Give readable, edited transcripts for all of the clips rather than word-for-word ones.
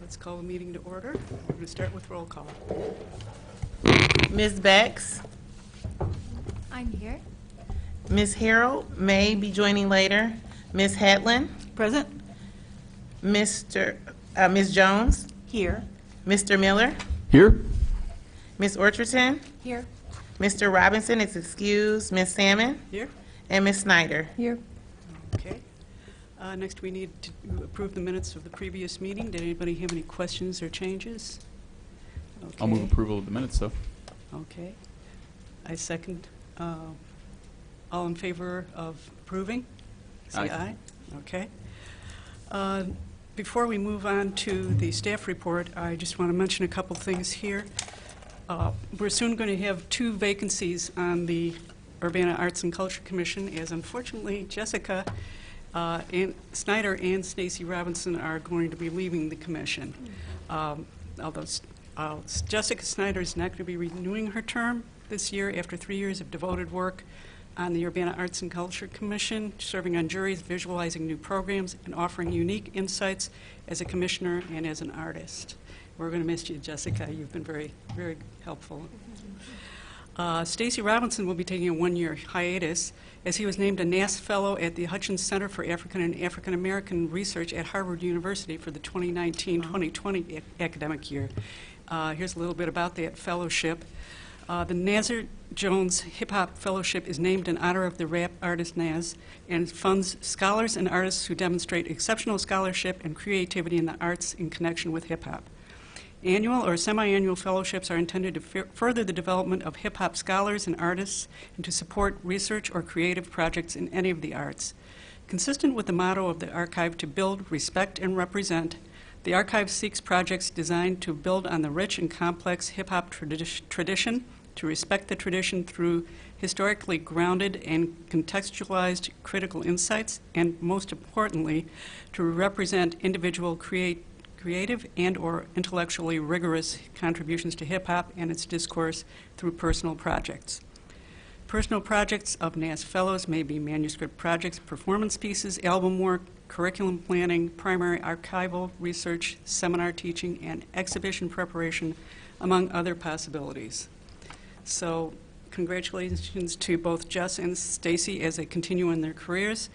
Let's call the meeting to order. We're going to start with roll call. Ms. Bex, I'm here. Ms. Harold may be joining later. Ms. Hadlin, Present. Ms. Jones, Here. Mr. Miller, Here. Ms. Orcherton, Here. Mr. Robinson is excused, Ms. Salmon, Here. and Ms. Snyder. Here. Okay. Next, we need to approve the minutes of the previous meeting. Did anybody have any questions or changes? Okay. I'll move approval of the minutes, though. Okay. I second. All in favor of approving? Say aye. Aye. Okay. Before we move on to the staff report, I just want to mention a couple things here. We're soon going to have 2 vacancies on the Urbana Arts and Culture Commission, as unfortunately Jessica Snyder and Stacy Robinson are going to be leaving the commission. Although Jessica Snyder is not going to be renewing her term this year after 3 years of devoted work on the Urbana Arts and Culture Commission, serving on juries, visualizing new programs, and offering unique insights as a commissioner and as an artist. We're going to miss you, Jessica. You've been very, very helpful. Stacy Robinson will be taking a 1-year hiatus as he was named a NAS Fellow at the Hutchins Center for African and African American Research at Harvard University for the 2019-2020 academic year. Here's a little bit about that fellowship. The Nazir Jones Hip Hop Fellowship is named in honor of the rap artist Nas and funds scholars and artists who demonstrate exceptional scholarship and creativity in the arts in connection with hip hop. Annual or semi-annual fellowships are intended to further the development of hip hop scholars and artists and to support research or creative projects in any of the arts. Consistent with the motto of the Archive to build, respect, and represent, the Archive seeks projects designed to build on the rich and complex hip hop tradition, to respect the tradition through historically grounded and contextualized critical insights, and most importantly, to represent individual creative and or intellectually rigorous contributions to hip-hop and its discourse through personal projects. Personal projects of NAS Fellows may be manuscript projects, performance pieces, album work, curriculum planning, primary archival research, seminar teaching, and exhibition preparation, among other possibilities. So congratulations to both Jess and Stacy as they continue in their careers.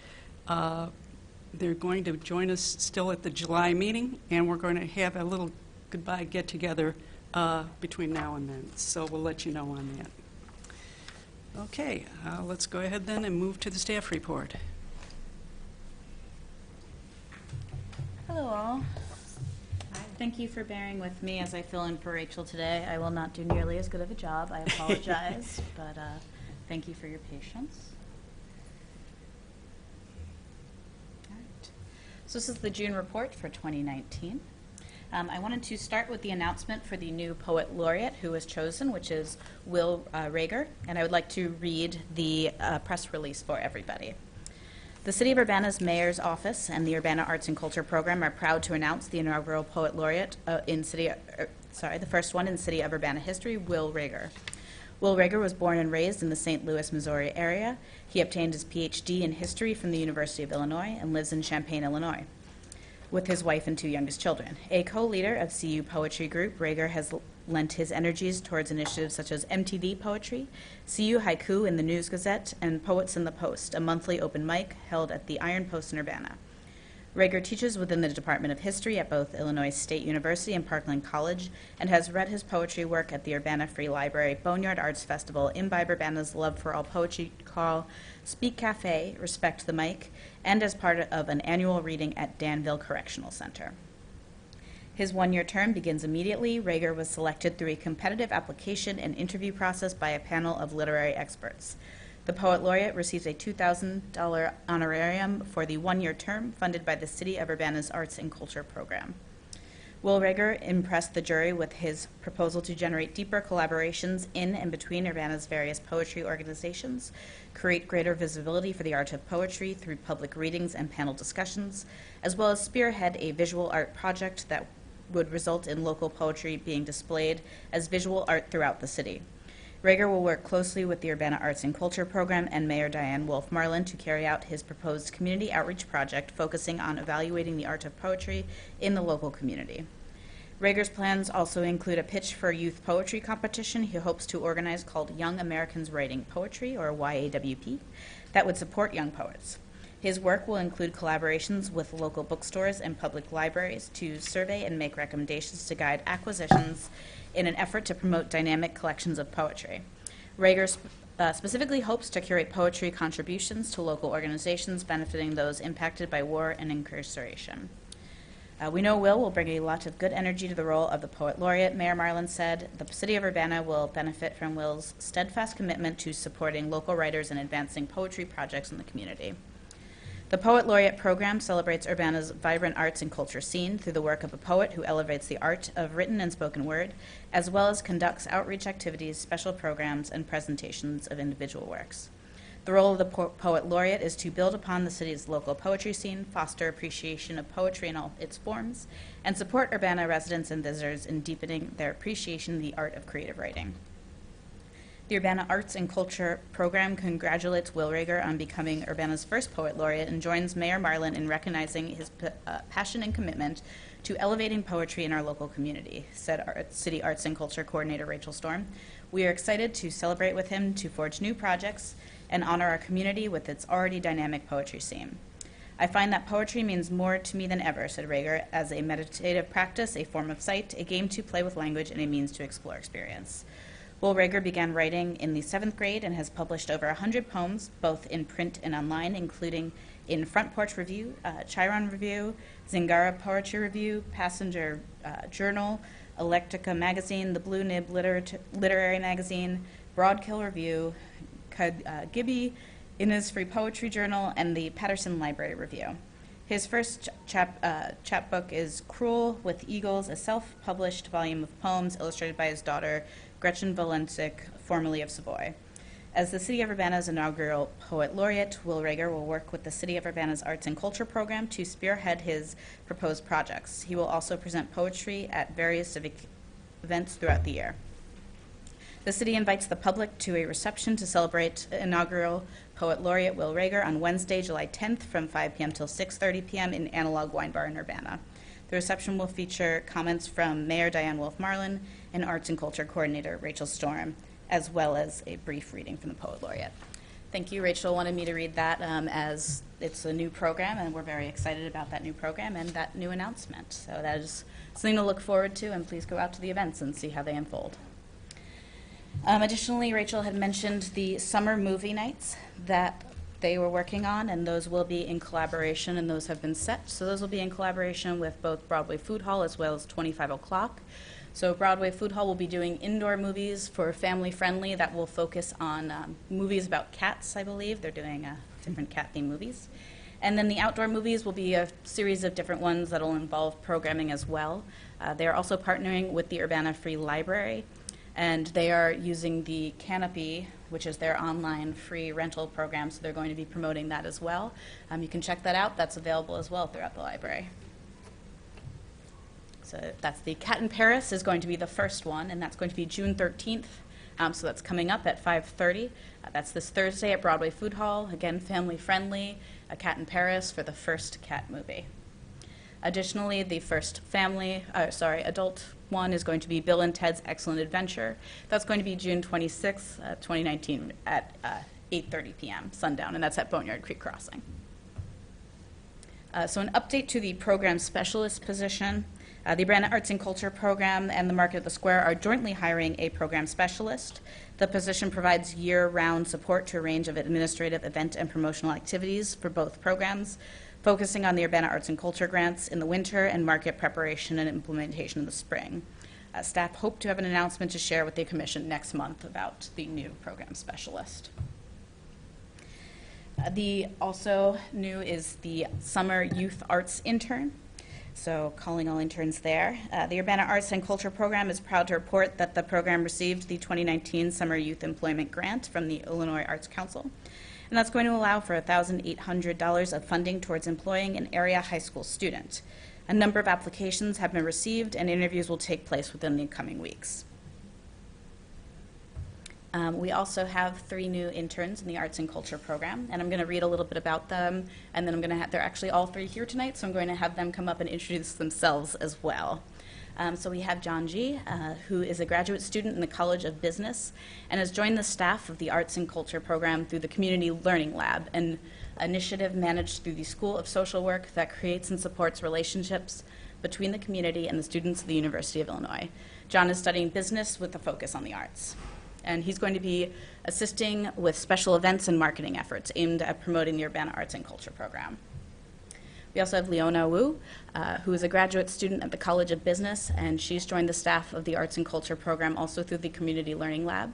They're going to join us still at the July meeting, and we're going to have a little goodbye get-together between now and then. So we'll let you know on that. Okay, let's go ahead then and move to the staff report. Hello all. Thank you for bearing with me as I fill in for Rachel today. I will not do nearly as good of a job. I apologize, but thank you for your patience. All right. So this is the June report for 2019. I wanted to start with the announcement for the new poet laureate who was chosen, which is Will Rager, and I would like to read the press release for everybody. The City of Urbana's Mayor's Office and the Urbana Arts and Culture Program are proud to announce the inaugural Poet Laureate the first one in City of Urbana history, Will Rager. Will Rager was born and raised in the St. Louis, Missouri area. He obtained his Ph.D. in history from the University of Illinois and lives in Champaign, Illinois, with his wife and 2 youngest children. A co-leader of CU Poetry Group, Rager has lent his energies towards initiatives such as MTV Poetry, CU Haiku in the News Gazette, and Poets in the Post, a monthly open mic held at the Iron Post in Urbana. Rager teaches within the Department of History at both Illinois State University and Parkland College, and has read his poetry work at the Urbana Free Library, Boneyard Arts Festival, Imbibe Urbana's Love for All Poetry Call, Speak Cafe, Respect the Mic, and as part of an annual reading at Danville Correctional Center. His 1-year term begins immediately. Rager was selected through a competitive application and interview process by a panel of literary experts. The Poet Laureate receives a $2,000 honorarium for the 1-year term funded by the City of Urbana's Arts and Culture Program. Will Rager impressed the jury with his proposal to generate deeper collaborations in and between Urbana's various poetry organizations, create greater visibility for the art of poetry through public readings and panel discussions, as well as spearhead a visual art project that would result in local poetry being displayed as visual art throughout the city. Rager will work closely with the Urbana Arts and Culture Program and Mayor Diane Wolf Marlin to carry out his proposed community outreach project focusing on evaluating the art of poetry in the local community. Rager's plans also include a pitch for a youth poetry competition he hopes to organize called Young Americans Writing Poetry, or YAWP, that would support young poets. His work will include collaborations with local bookstores and public libraries to survey and make recommendations to guide acquisitions in an effort to promote dynamic collections of poetry. Rager specifically hopes to curate poetry contributions to local organizations benefiting those impacted by war and incarceration. We know Will bring a lot of good energy to the role of the Poet Laureate, Mayor Marlin said. The City of Urbana will benefit from Will's steadfast commitment to supporting local writers and advancing poetry projects in the community. The Poet Laureate program celebrates Urbana's vibrant arts and culture scene through the work of a poet who elevates the art of written and spoken word, as well as conducts outreach activities, special programs, and presentations of individual works. The role of the Poet Laureate is to build upon the city's local poetry scene, foster appreciation of poetry in all its forms, and support Urbana residents and visitors in deepening their appreciation of the art of creative writing. The Urbana Arts and Culture program congratulates Will Rager on becoming Urbana's first Poet Laureate and joins Mayor Marlin in recognizing his passion and commitment to elevating poetry in our local community, said City Arts and Culture Coordinator Rachel Storm. We are excited to celebrate with him to forge new projects and honor our community with its already dynamic poetry scene. I find that poetry means more to me than ever, said Rager, as a meditative practice, a form of sight, a game to play with language, and a means to explore experience. Will Rager began writing in the 7th grade and has published over 100 poems, both in print and online, including in Front Porch Review, Chiron Review, Zingara Poetry Review, Passenger Journal, Electrica Magazine, the Blue Nib Literary Magazine, Broadkill Review, Gibby, Innisfree Poetry Journal, and the Patterson Library Review. His first chapbook is Cruel with Eagles, a self-published volume of poems illustrated by his daughter, Gretchen Valensik, formerly of Savoy. As the City of Urbana's inaugural Poet Laureate, Will Rager will work with the City of Urbana's Arts and Culture program to spearhead his proposed projects. He will also present poetry at various civic events throughout the year. The city invites the public to a reception to celebrate inaugural Poet Laureate Will Rager on Wednesday, July 10th from 5 p.m. till 6:30 p.m. in Analog Wine Bar in Urbana. The reception will feature comments from Mayor Diane Wolf Marlin and Arts and Culture Coordinator Rachel Storm, as well as a brief reading from the Poet Laureate. Thank you. Rachel wanted me to read that as it's a new program, and we're very excited about that new program and that new announcement. So that is something to look forward to, and please go out to the events and see how they unfold. Additionally, Rachel had mentioned the summer movie nights that they were working on, and those will be in collaboration, and those have been set. So those will be in collaboration with both Broadway Food Hall as well as 25 O'Clock. So Broadway Food Hall will be doing indoor movies for family-friendly that will focus on movies about cats, I believe. They're doing different cat-themed movies. And then the outdoor movies will be a series of different ones that will involve programming as well. They are also partnering with the Urbana Free Library, and they are using the Canopy, which is their online free rental program, so they're going to be promoting that as well. You can check that out. That's available as well throughout the library. So that's the Cat in Paris is going to be the first one, and that's going to be June 13th. So that's coming up at 5:30. That's this Thursday at Broadway Food Hall. Again, family-friendly, A Cat in Paris for the first cat movie. Additionally, the first adult one is going to be Bill and Ted's Excellent Adventure. That's going to be June 26th, 2019 at 8:30 p.m., sundown, and that's at Boneyard Creek Crossing. So an update to the program specialist position. The Urbana Arts and Culture program and the Market at the Square are jointly hiring a program specialist. The position provides year-round support to a range of administrative, event, and promotional activities for both programs, focusing on the Urbana Arts and Culture grants in the winter and market preparation and implementation in the spring. Staff hope to have an announcement to share with the Commission next month about the new program specialist. The also new is the Summer Youth Arts Intern. So calling all interns there. The Urbana Arts and Culture program is proud to report that the program received the 2019 Summer Youth Employment Grant from the Illinois Arts Council. And that's going to allow for $1,800 of funding towards employing an area high school student. A number of applications have been received, and interviews will take place within the coming weeks. We also have 3 new interns in the Arts and Culture program, and I'm going to read a little bit about them, and then they're actually all 3 here tonight, so I'm going to have them come up and introduce themselves as well. So we have John G., who is a graduate student in the College of Business and has joined the staff of the Arts and Culture program through the Community Learning Lab, an initiative managed through the School of Social Work that creates and supports relationships between the community and the students of the University of Illinois. John is studying business with a focus on the arts. And he's going to be assisting with special events and marketing efforts aimed at promoting the Urbana Arts and Culture program. We also have Leona Wu, who is a graduate student at the College of Business, and she's joined the staff of the Arts and Culture program also through the Community Learning Lab.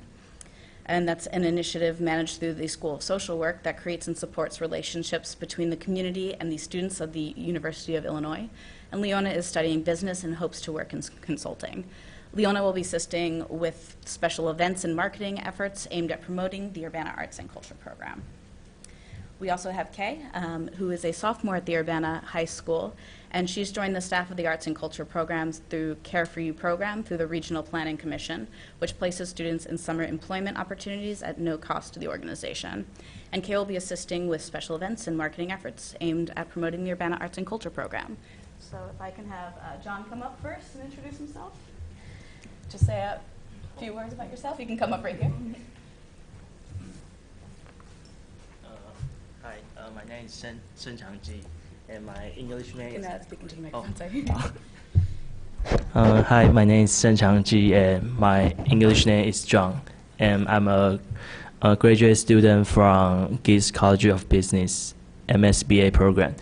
And that's an initiative managed through the School of Social Work that creates and supports relationships between the community and the students of the University of Illinois. And Leona is studying business and hopes to work in consulting. Leona will be assisting with special events and marketing efforts aimed at promoting the Urbana Arts and Culture program. We also have Kay, who is a sophomore at the Urbana High School, and she's joined the staff of the Arts and Culture programs through Care for You program through the Regional Planning Commission, which places students in summer employment opportunities at no cost to the organization. And Kay will be assisting with special events and marketing efforts aimed at promoting the Urbana Arts and Culture program. So if I can have John come up first and introduce himself. Just say a few words about yourself. You can come up right here. Hi, my name is Shen Changji, and my English name You is. can speak into the microphone, Oh. sorry. Hi, my name is Shen Changji, and my English name is John, and I'm a graduate student from Gibbs College of Business MSBA program,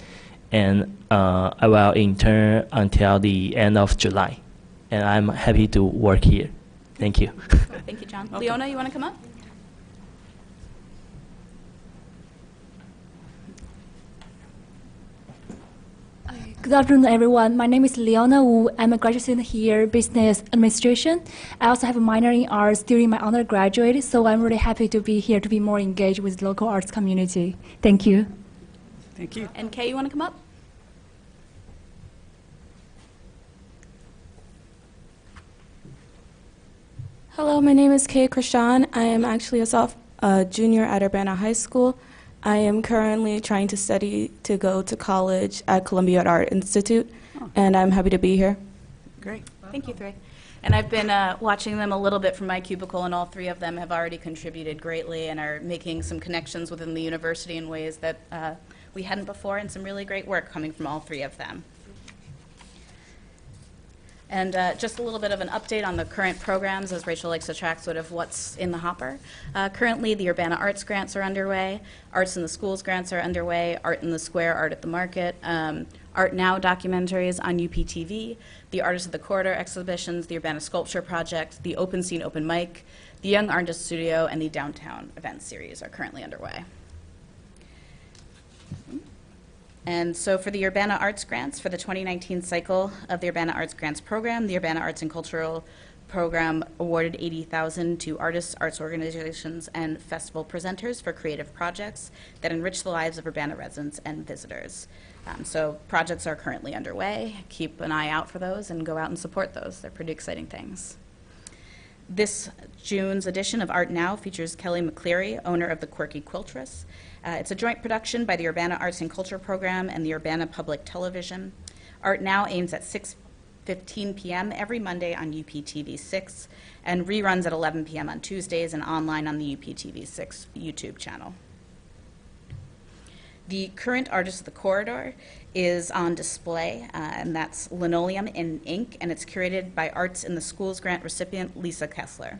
and I will intern until the end of July, and I'm happy to work here. Thank you. Thank you, John. Welcome. Leona, you want to come up? Good afternoon, everyone. My name is Leona Wu. I'm a graduate student here, Business Administration. I also have a minor in arts during my undergraduate, so I'm really happy to be here to be more engaged with the local arts community. Thank you. Thank you. And Kay, you want to come up? Hello, my name is Kay Krishan. I am actually a junior at Urbana High School. I am currently trying to study to go to college at Columbia Art Institute, and I'm happy to be here. Great. Thank you, three. And I've been watching them a little bit from my cubicle, and all three of them have already contributed greatly and are making some connections within the university in ways that we hadn't before, and some really great work coming from all three of them. And just a little bit of an update on the current programs, as Rachel likes to track sort of what's in the hopper. Currently, the Urbana Arts grants are underway. Arts in the Schools grants are underway. Art in the Square, Art at the Market. Art Now documentaries on UPTV. The Artists of the Corridor exhibitions, the Urbana Sculpture Project, the Open Scene Open Mic, the Young Artist Studio, and the Downtown Event Series are currently underway. And so for the Urbana Arts Grants, for the 2019 cycle of the Urbana Arts Grants program, the Urbana Arts and Cultural Program awarded $80,000 to artists, arts organizations, and festival presenters for creative projects that enrich the lives of Urbana residents and visitors. So projects are currently underway. Keep an eye out for those and go out and support those. They're pretty exciting things. This June's edition of Art Now features Kelly McCleary, owner of the Quirky Quiltress. It's a joint production by the Urbana Arts and Culture Program and the Urbana Public Television. Art Now aims at 6:15 p.m. every Monday on UPTV 6 and reruns at 11 p.m. on Tuesdays and online on the UPTV 6 YouTube channel. The current Artist of the Corridor is on display, and that's Linoleum in Ink, and it's curated by Arts in the Schools grant recipient Lisa Kessler.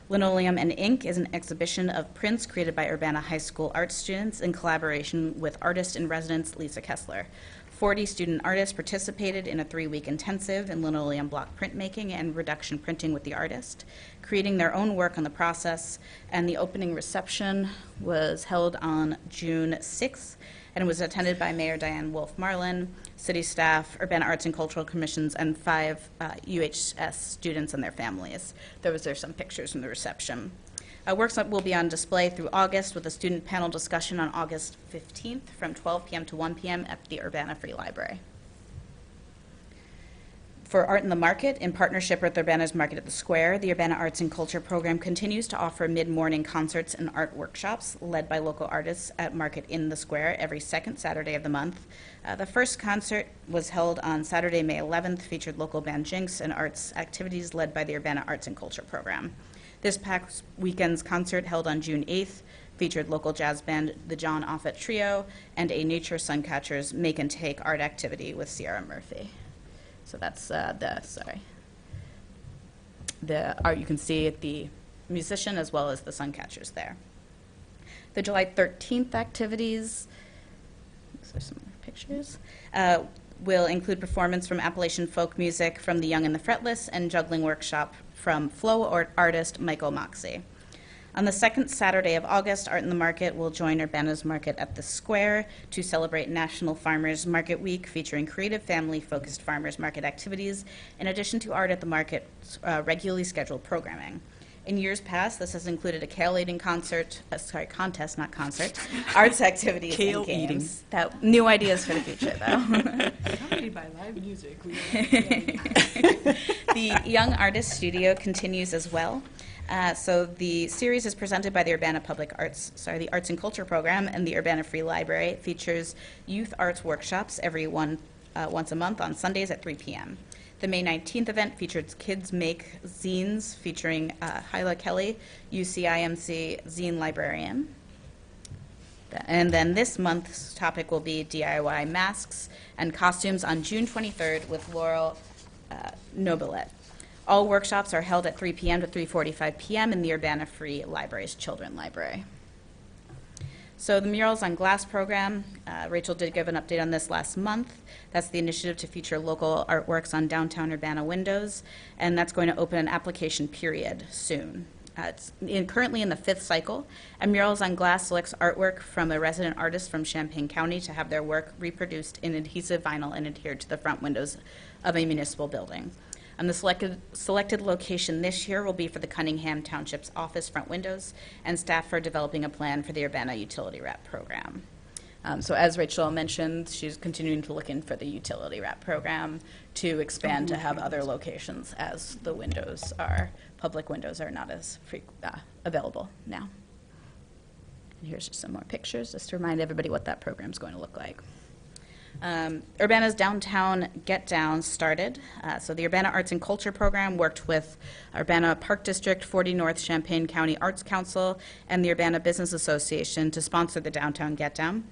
Linoleum and Ink is an exhibition of prints created by Urbana High School art students in collaboration with artist-in-residence Lisa Kessler. 40 student artists participated in a 3-week intensive in linoleum block printmaking and reduction printing with the artist, creating their own work on the process, and the opening reception was held on June 6th, and it was attended by Mayor Diane Wolf Marlin, city staff, Urbana Arts and Cultural Commissions, and 5 UHS students and their families. There's some pictures from the reception. Works will be on display through August with a student panel discussion on August 15th from 12 p.m. to 1 p.m. at the Urbana Free Library. For Art in the Market, in partnership with Urbana's Market at the Square, the Urbana Arts and Culture Program continues to offer mid-morning concerts and art workshops led by local artists at Market in the Square every second Saturday of the month. The first concert was held on Saturday, May 11th, featured local band Jinx and arts activities led by the Urbana Arts and Culture Program. This past weekend's concert, held on June 8th, featured local jazz band the John Offit Trio and a Nature Suncatchers Make and Take art activity with Sierra Murphy. So that's the art you can see at the musician as well as the Suncatchers there. The July 13th activities, these are some more pictures, will include performance from Appalachian folk music from the Young and the Fretless and juggling workshop from flow artist Michael Moxie. On the second Saturday of August, Art in the Market will join Urbana's Market at the Square to celebrate National Farmers Market Week, featuring creative, family-focused farmers market activities, in addition to Art at the Market's regularly scheduled programming. In years past, this has included a kale eating contest, not concert, arts activities Kale and games. eating. New ideas for the future, though. Accompanied by live music. The Young Artist Studio continues as well. So the series is presented by the the Arts and Culture Program and the Urbana Free Library. It features youth arts workshops once a month on Sundays at 3 p.m. The May 19th event features Kids Make Zines featuring Hyla Kelly, UCIMC zine librarian. And then this month's topic will be DIY masks and costumes on June 23rd with Laurel Nobilet. All workshops are held at 3 p.m. to 3:45 p.m. in the Urbana Free Library's Children Library. So the Murals on Glass program, Rachel did give an update on this last month. That's the initiative to feature local artworks on downtown Urbana windows, and that's going to open an application period soon. It's currently in the 5th cycle, and Murals on Glass selects artwork from a resident artist from Champaign County to have their work reproduced in adhesive vinyl and adhered to the front windows of a municipal building. And the selected location this year will be for the Cunningham Township's office front windows, and staff are developing a plan for the Urbana Utility Wrap program. So as Rachel mentioned, she's continuing to look in for the Utility Wrap program to expand to have other locations as the public windows are not as available now. And here's just some more pictures just to remind everybody what that program's going to look like. Urbana's Downtown Get Down started. So the Urbana Arts and Culture Program worked with Urbana Park District, 40 North Champaign County Arts Council, and the Urbana Business Association to sponsor the Downtown Get Down.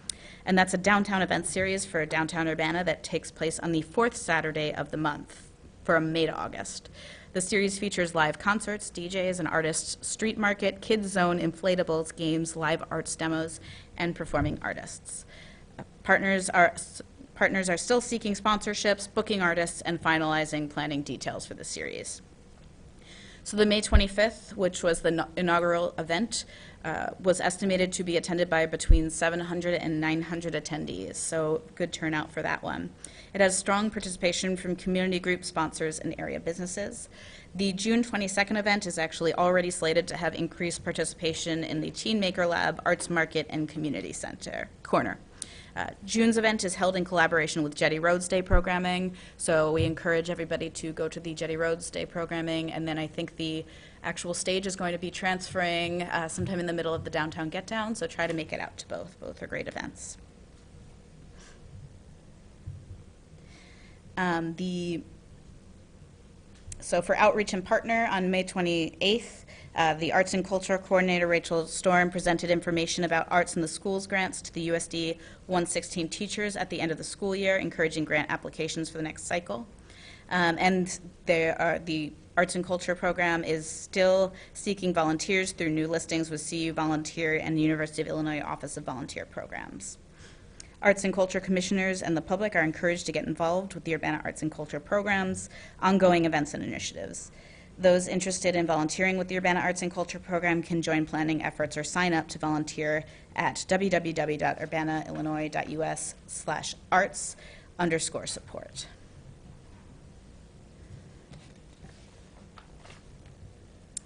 And that's a downtown event series for downtown Urbana that takes place on the 4th Saturday of the month from May to August. The series features live concerts, DJs and artists, street market, kids zone, inflatables, games, live arts demos, and performing artists. Partners are still seeking sponsorships, booking artists, and finalizing planning details for the series. So the May 25th, which was the inaugural event, was estimated to be attended by between 700 and 900 attendees, so good turnout for that one. It has strong participation from community group sponsors and area businesses. The June 22nd event is actually already slated to have increased participation in the Teen Maker Lab, Arts Market, and Community Center Corner. June's event is held in collaboration with Jetty Roads Day programming, so we encourage everybody to go to the Jetty Roads Day programming, and then I think the actual stage is going to be transferring sometime in the middle of the Downtown Get Down, so try to make it out to both. Both are great events. So for Outreach and Partner on May 28th, the Arts and Culture Coordinator, Rachel Storm, presented information about Arts in the Schools grants to the USD 116 teachers at the end of the school year, encouraging grant applications for the next cycle. And the Arts and Culture Program is still seeking volunteers through new listings with CU Volunteer and the University of Illinois Office of Volunteer Programs. Arts and Culture Commissioners and the public are encouraged to get involved with the Urbana Arts and Culture Programs, ongoing events and initiatives. Those interested in volunteering with the Urbana Arts and Culture Program can join planning efforts or sign up to volunteer at www.urbanaillinois.us/arts_support.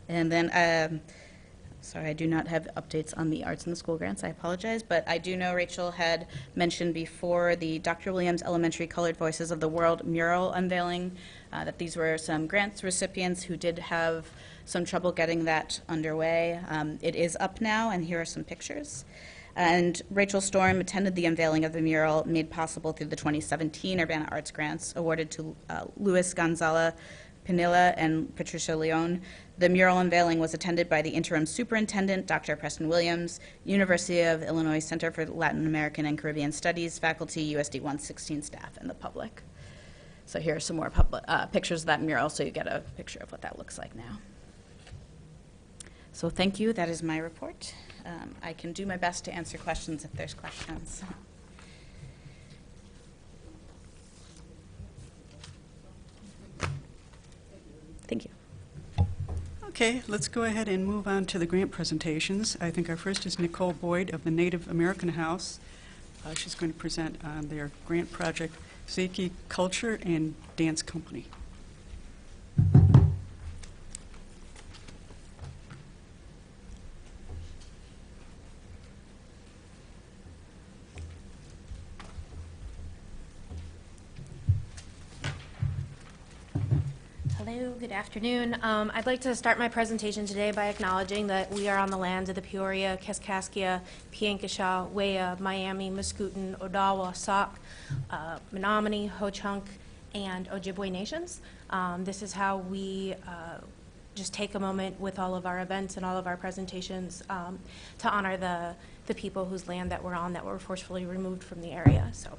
And then, sorry, I do not have updates on the Arts in the School grants. I apologize, but I do know Rachel had mentioned before the Dr. Williams Elementary Colored Voices of the World mural unveiling that these were some grants recipients who did have some trouble getting that underway. It is up now, and here are some pictures. And Rachel Storm attended the unveiling of the mural made possible through the 2017 Urbana Arts Grants awarded to Luis Gonzala Pinilla and Patricia Leon. The mural unveiling was attended by the interim superintendent, Dr. Preston Williams, University of Illinois Center for Latin American and Caribbean Studies, faculty, USD 116 staff, and the public. So here are some more pictures of that mural so you get a picture of what that looks like now. So thank you. That is my report. I can do my best to answer questions if there's questions. Thank you. Okay, let's go ahead and move on to the grant presentations. I think our first is Nicole Boyd of the Native American House. She's going to present on their grant project, Zaki Culture and Dance Company. Hello, good afternoon. I'd like to start my presentation today by acknowledging that we are on the lands of the Peoria, Kaskaskia, Piankashaw, Wea, Miami, Mascoutin, Odawa, Sauk, Menominee, Ho-Chunk, and Ojibwe nations. This is how we just take a moment with all of our events and all of our presentations to honor the people whose land that we're on that were forcefully removed from the area. So,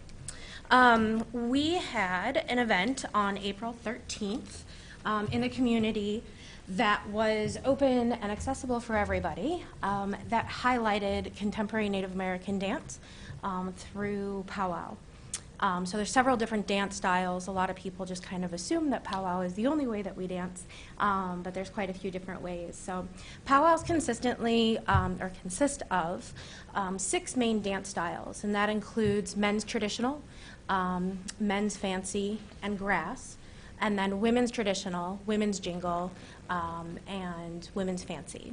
we had an event on April 13th in the community that was open and accessible for everybody, that highlighted contemporary Native American dance through powwow. So there's several different dance styles. A lot of people just kind of assume that powwow is the only way that we dance, but there's quite a few different ways. So powwows consistently, or consist of 6 main dance styles, and that includes men's traditional, men's fancy, and grass, and then women's traditional, women's jingle, and women's fancy.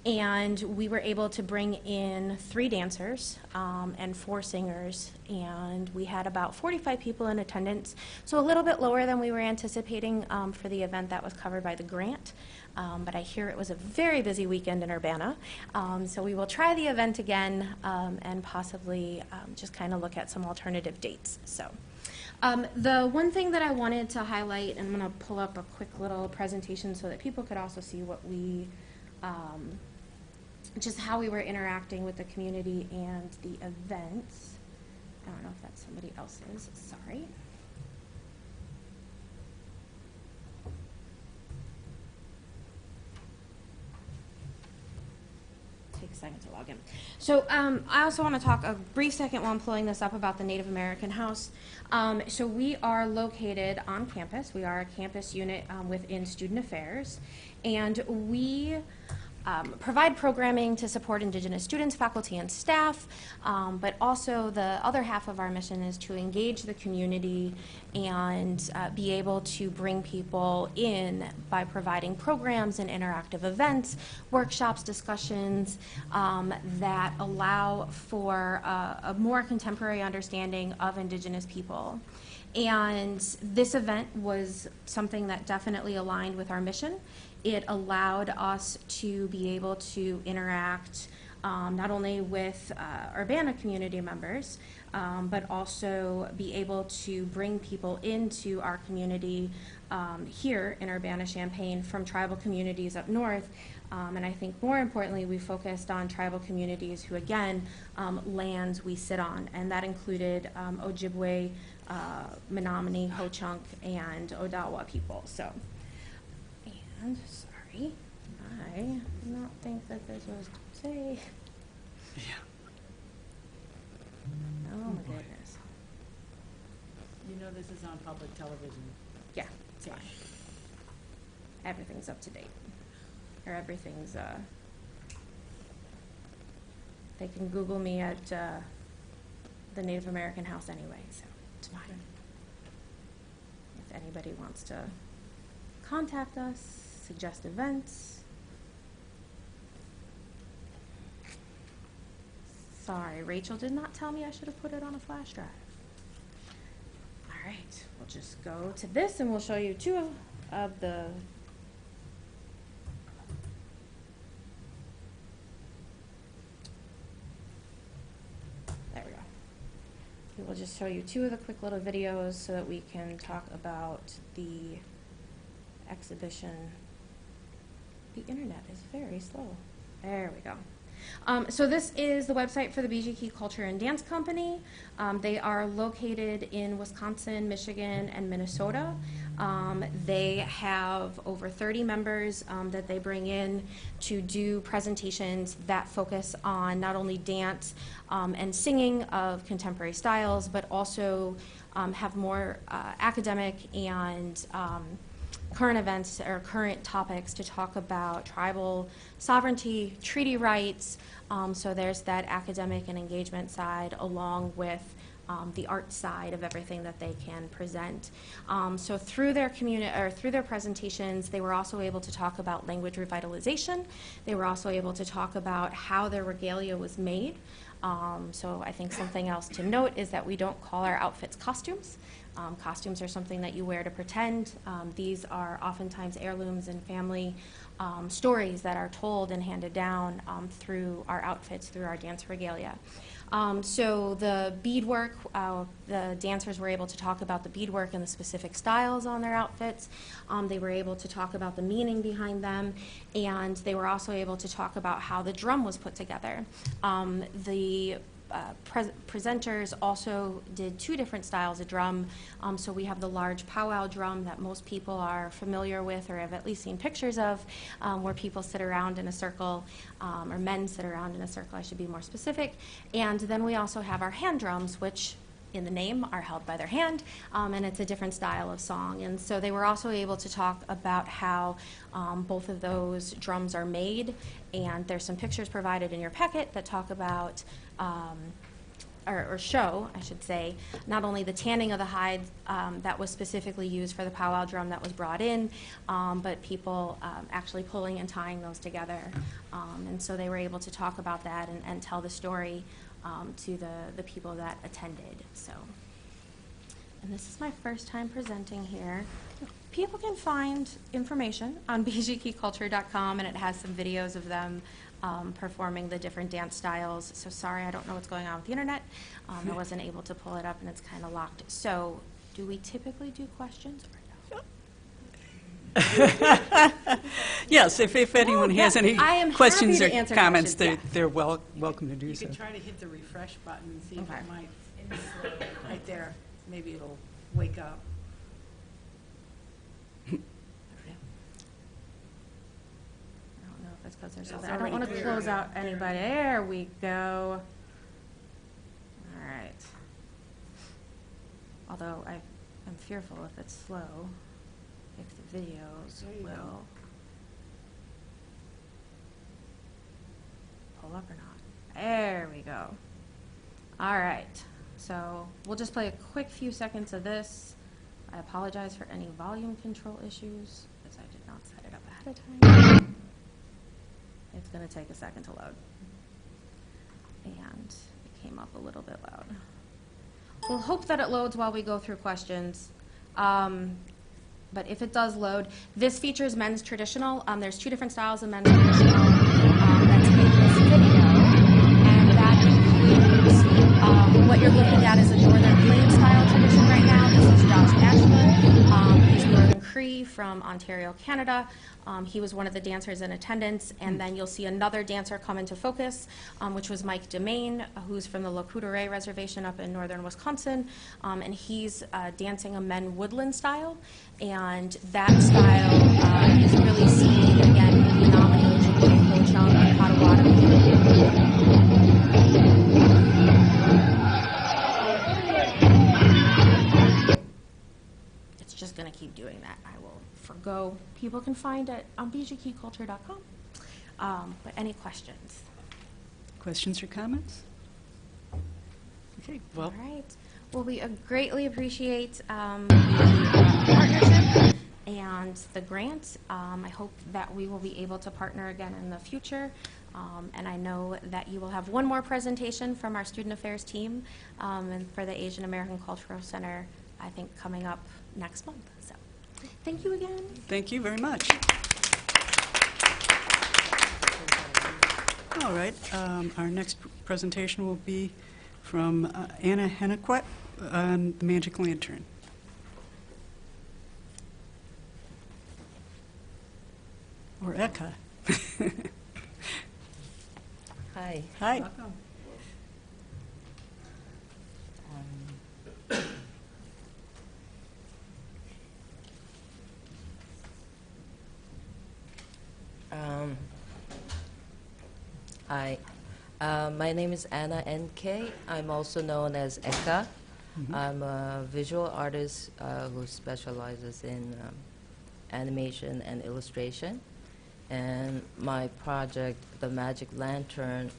And we were able to bring in 3 dancers and 4 singers, and we had about 45 people in attendance, so a little bit lower than we were anticipating for the event that was covered by the grant. But I hear it was a very busy weekend in Urbana, so we will try the event again and possibly just kind of look at some alternative dates. So. The one thing that I wanted to highlight, and I'm going to pull up a quick little presentation so that people could also see what we, just how we were interacting with the community and the events. I don't know if that's somebody else's, sorry. Take a second to log in. So I also want to talk a brief second while I'm pulling this up about the Native American House. So we are located on campus. We are a campus unit within Student Affairs, and we provide programming to support Indigenous students, faculty, and staff, but also the other half of our mission is to engage the community and be able to bring people in by providing programs and interactive events, workshops, discussions that allow for a more contemporary understanding of Indigenous people. And this event was something that definitely aligned with our mission. It allowed us to be able to interact not only with Urbana community members, but also be able to bring people into our community here in Urbana-Champaign from tribal communities up north. And I think more importantly, we focused on tribal communities who, again, lands we sit on, and that included Ojibwe, Menominee, Ho-Chunk, and Odawa people. So. And, sorry, I did not think that this was say. Yeah. Oh my goodness. You know this is on public television. Yeah, it's fine. Everything's up to date. Or everything's, they can Google me at the Native American House anyway, so it's fine. If anybody wants to contact us, suggest events. Sorry, Rachel did not tell me I should have put it on a flash drive. All right, we'll just go to this and we'll show you two of the there we go. We will just show you two of the quick little videos so that we can talk about the exhibition. The internet is very slow. There we go. So this is the website for the BG Key Culture and Dance Company. They are located in Wisconsin, Michigan, and Minnesota. They have over 30 members that they bring in to do presentations that focus on not only dance and singing of contemporary styles, but also have more academic and current events or current topics to talk about tribal sovereignty, treaty rights. So there's that academic and engagement side along with the art side of everything that they can present. So through their through their presentations, they were also able to talk about language revitalization. They were also able to talk about how their regalia was made. So I think something else to note is that we don't call our outfits costumes. Costumes are something that you wear to pretend. These are oftentimes heirlooms and family stories that are told and handed down through our outfits, through our dance regalia. So the beadwork, the dancers were able to talk about the beadwork and the specific styles on their outfits. They were able to talk about the meaning behind them, and they were also able to talk about how the drum was put together. The presenters also did two different styles of drum. So we have the large powwow drum that most people are familiar with or have at least seen pictures of, where people sit around in a circle, or men sit around in a circle, I should be more specific. And then we also have our hand drums, which in the name are held by their hand, and it's a different style of song. And so they were also able to talk about how both of those drums are made, and there's some pictures provided in your packet that talk about or show, I should say, not only the tanning of the hide that was specifically used for the powwow drum that was brought in, but people actually pulling and tying those together. And so they were able to talk about that and tell the story to the people that attended. So, and this is my first time presenting here. People can find information on bgkeyculture.com, and it has some videos of them performing the different dance styles. So sorry, I don't know what's going on with the internet. I wasn't able to pull it up, and it's kind of locked. So do we typically do questions or no? Yes, if anyone has any I am happy questions to or answer comments, questions, yeah. they're welcome to do You so. could try to hit the refresh button and see if Okay. it might, right there, maybe it'll wake up. I don't know if it's because there's It's something. I don't already want to there. close out anybody. There we go. All right. Although I'm fearful if it's slow, if the videos There you go. will pull up or not. There we go. All right. So we'll just play a quick few seconds of this. I apologize for any volume control issues because I did not set it up ahead of time. It's going to take a second to load. And it came up a little bit loud. We'll hope that it loads while we go through questions. But if it does load, this features men's traditional. There's two different styles of men's traditional that's in this video. And that includes what you're looking at is a Northern Plain style tradition right now. This is Josh Ashwood. He's Northern Cree from Ontario, Canada. He was one of the dancers in attendance. And then you'll see another dancer come into focus, which was Mike Demain, who's from the La Coudray Reservation up in northern Wisconsin. And he's dancing a men woodland style. And that style is really seen, again, in the nomination of Ho Chung and Potawatomi. It's just going to keep doing that. I will forgo. People can find it on bgkeyculture.com. But any questions? Questions or comments? Okay, well, All right. Well, we greatly appreciate the partnership and the grant. I hope that we will be able to partner again in the future. And I know that you will have one more presentation from our Student Affairs team and for the Asian American Cultural Center I think, coming up next month. So, thank you again. Thank you very much. All right, our next presentation will be from Anna Hennequet on the Magic Lantern. Or Eka. Hi. Hi. Hi. My name is Anna N.K. I'm also known as Eka. I'm a visual artist who specializes in animation and illustration. And my project, The Magic Lantern,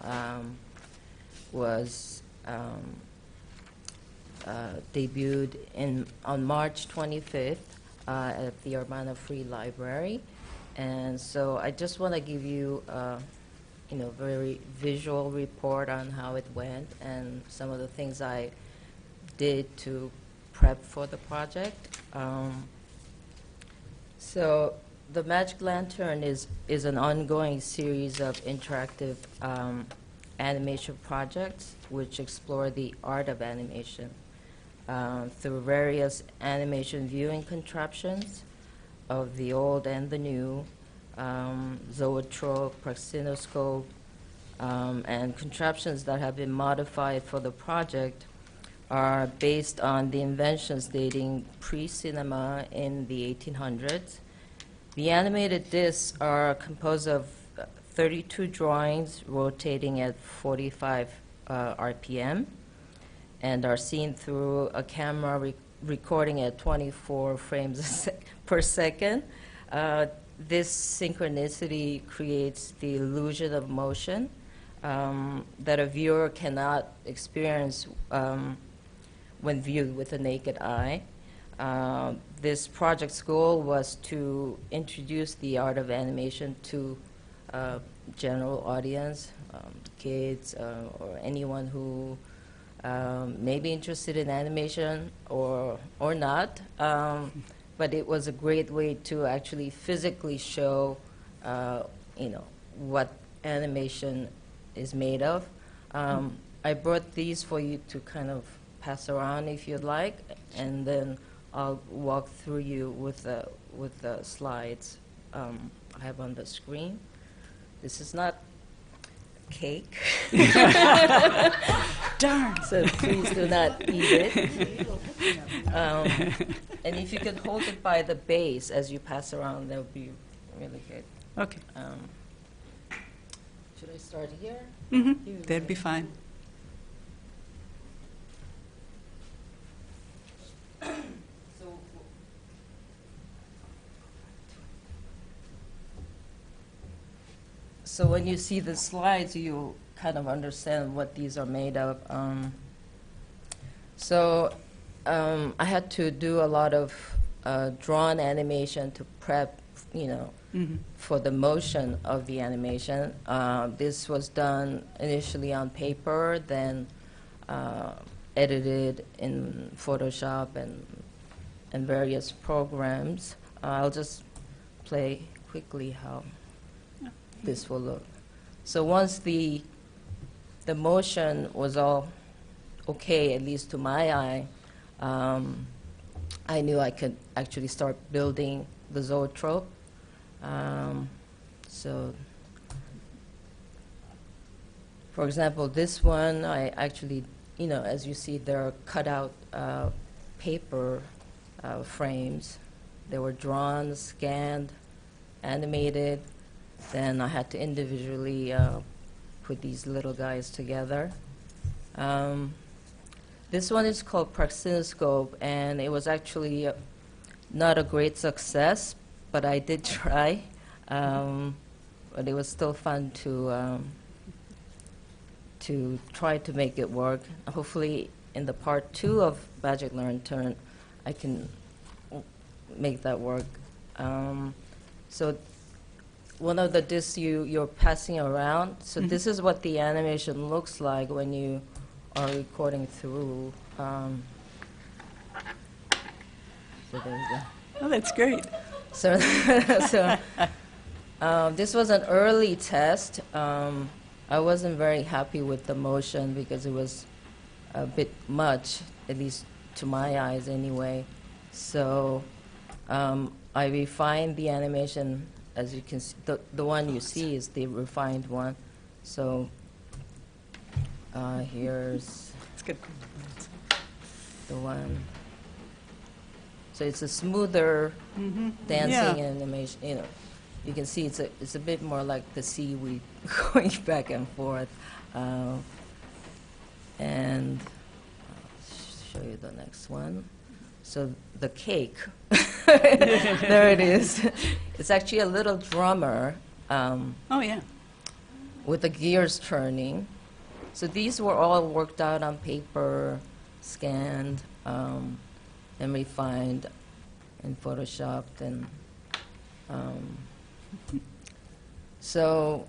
was debuted on March 25th at the Urbana Free Library. And so I just want to give you very visual report on how it went and some of the things I did to prep for the project. So the Magic Lantern is an ongoing series of interactive animation projects which explore the art of animation through various animation viewing contraptions of the old and the new, zoetrope, praxinoscope, and contraptions that have been modified for the project are based on the inventions dating pre-cinema in the 1800s. The animated discs are composed of 32 drawings rotating at 45 RPM and are seen through a camera recording at 24 frames per second. This synchronicity creates the illusion of motion that a viewer cannot experience when viewed with the naked eye. This project's goal was to introduce the art of animation to general audience, kids, or anyone who may be interested in animation or not. But it was a great way to actually physically show, what animation is made of. I brought these for you to kind of pass around if you'd like, and then I'll walk through you with the slides I have on the screen. This is not cake. Darn. So please do not eat it. And if you can hold it by the base as you pass around, that would be really good. Okay. Should I start here? That'd be fine. So when you see the slides, you'll kind of understand what these are made of. I had to do a lot of drawn animation to prep, for the motion of the animation. This was done initially on paper, then edited in Photoshop and various programs. I'll just play quickly how this will look. So once the motion was all okay, at least to my eye, I knew I could actually start building the zoetrope. So, for example, this one, I actually, as you see, there are cut out paper frames. They were drawn, scanned, animated. Then I had to individually put these little guys together. This one is called Praxinoscope, and it was actually not a great success, but I did try. But it was still fun to try to make it work. Hopefully, in the part 2 of Magic Lantern, I can make that work. So one of the discs you're passing around, so this is what the animation looks like when you are recording through So there you go. Oh, that's great. So, so this was an early test. I wasn't very happy with the motion because it was a bit much, at least to my eyes anyway. So I refined the animation. As you can see, the one you see is the refined one. So here's It's good. the one. So it's a smoother dancing Yeah. animation. You know, you can see it's a bit more like the seaweed going back and forth. And I'll show you the next one. So the cake, there it is. It's actually a little drummer Oh, yeah. with the gears turning. So these were all worked out on paper, scanned, and refined and photoshopped. And so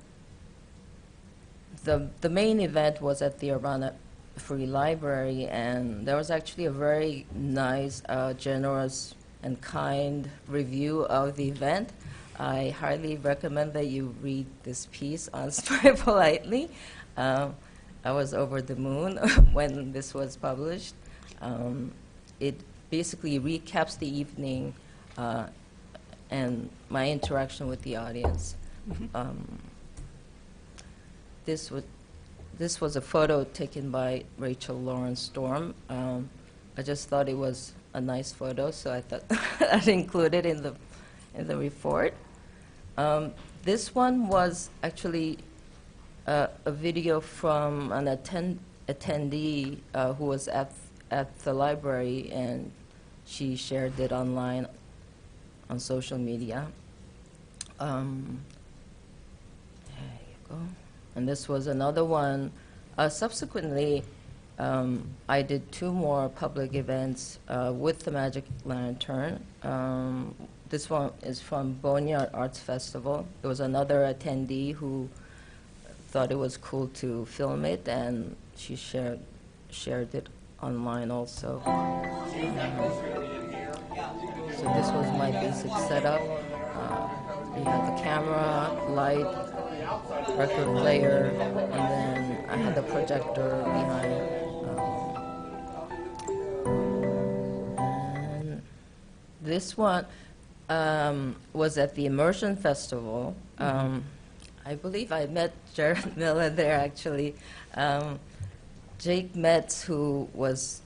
the main event was at the Urbana Free Library, and there was actually a very nice, generous, and kind review of the event. I highly recommend that you read this piece on Spy Politely. I was over the moon when this was published. It basically recaps the evening and my interaction with the audience. This was a photo taken by Rachel Lauren Storm. I just thought it was a nice photo, so I thought I'd include it in the report. This one was actually a video from an attendee who was at the library, and she shared it online on social media. There you go. And this was another one. Subsequently, I did 2 more public events with the Magic Lantern. This one is from Boneyard Arts Festival. There was another attendee who thought it was cool to film it, and she shared it online also. So this was my basic setup. You have the camera, light, record player, and then I had the projector behind. And this one was at the Immersion Festival. I believe I met Jared Miller there, actually. Jake Metz, who was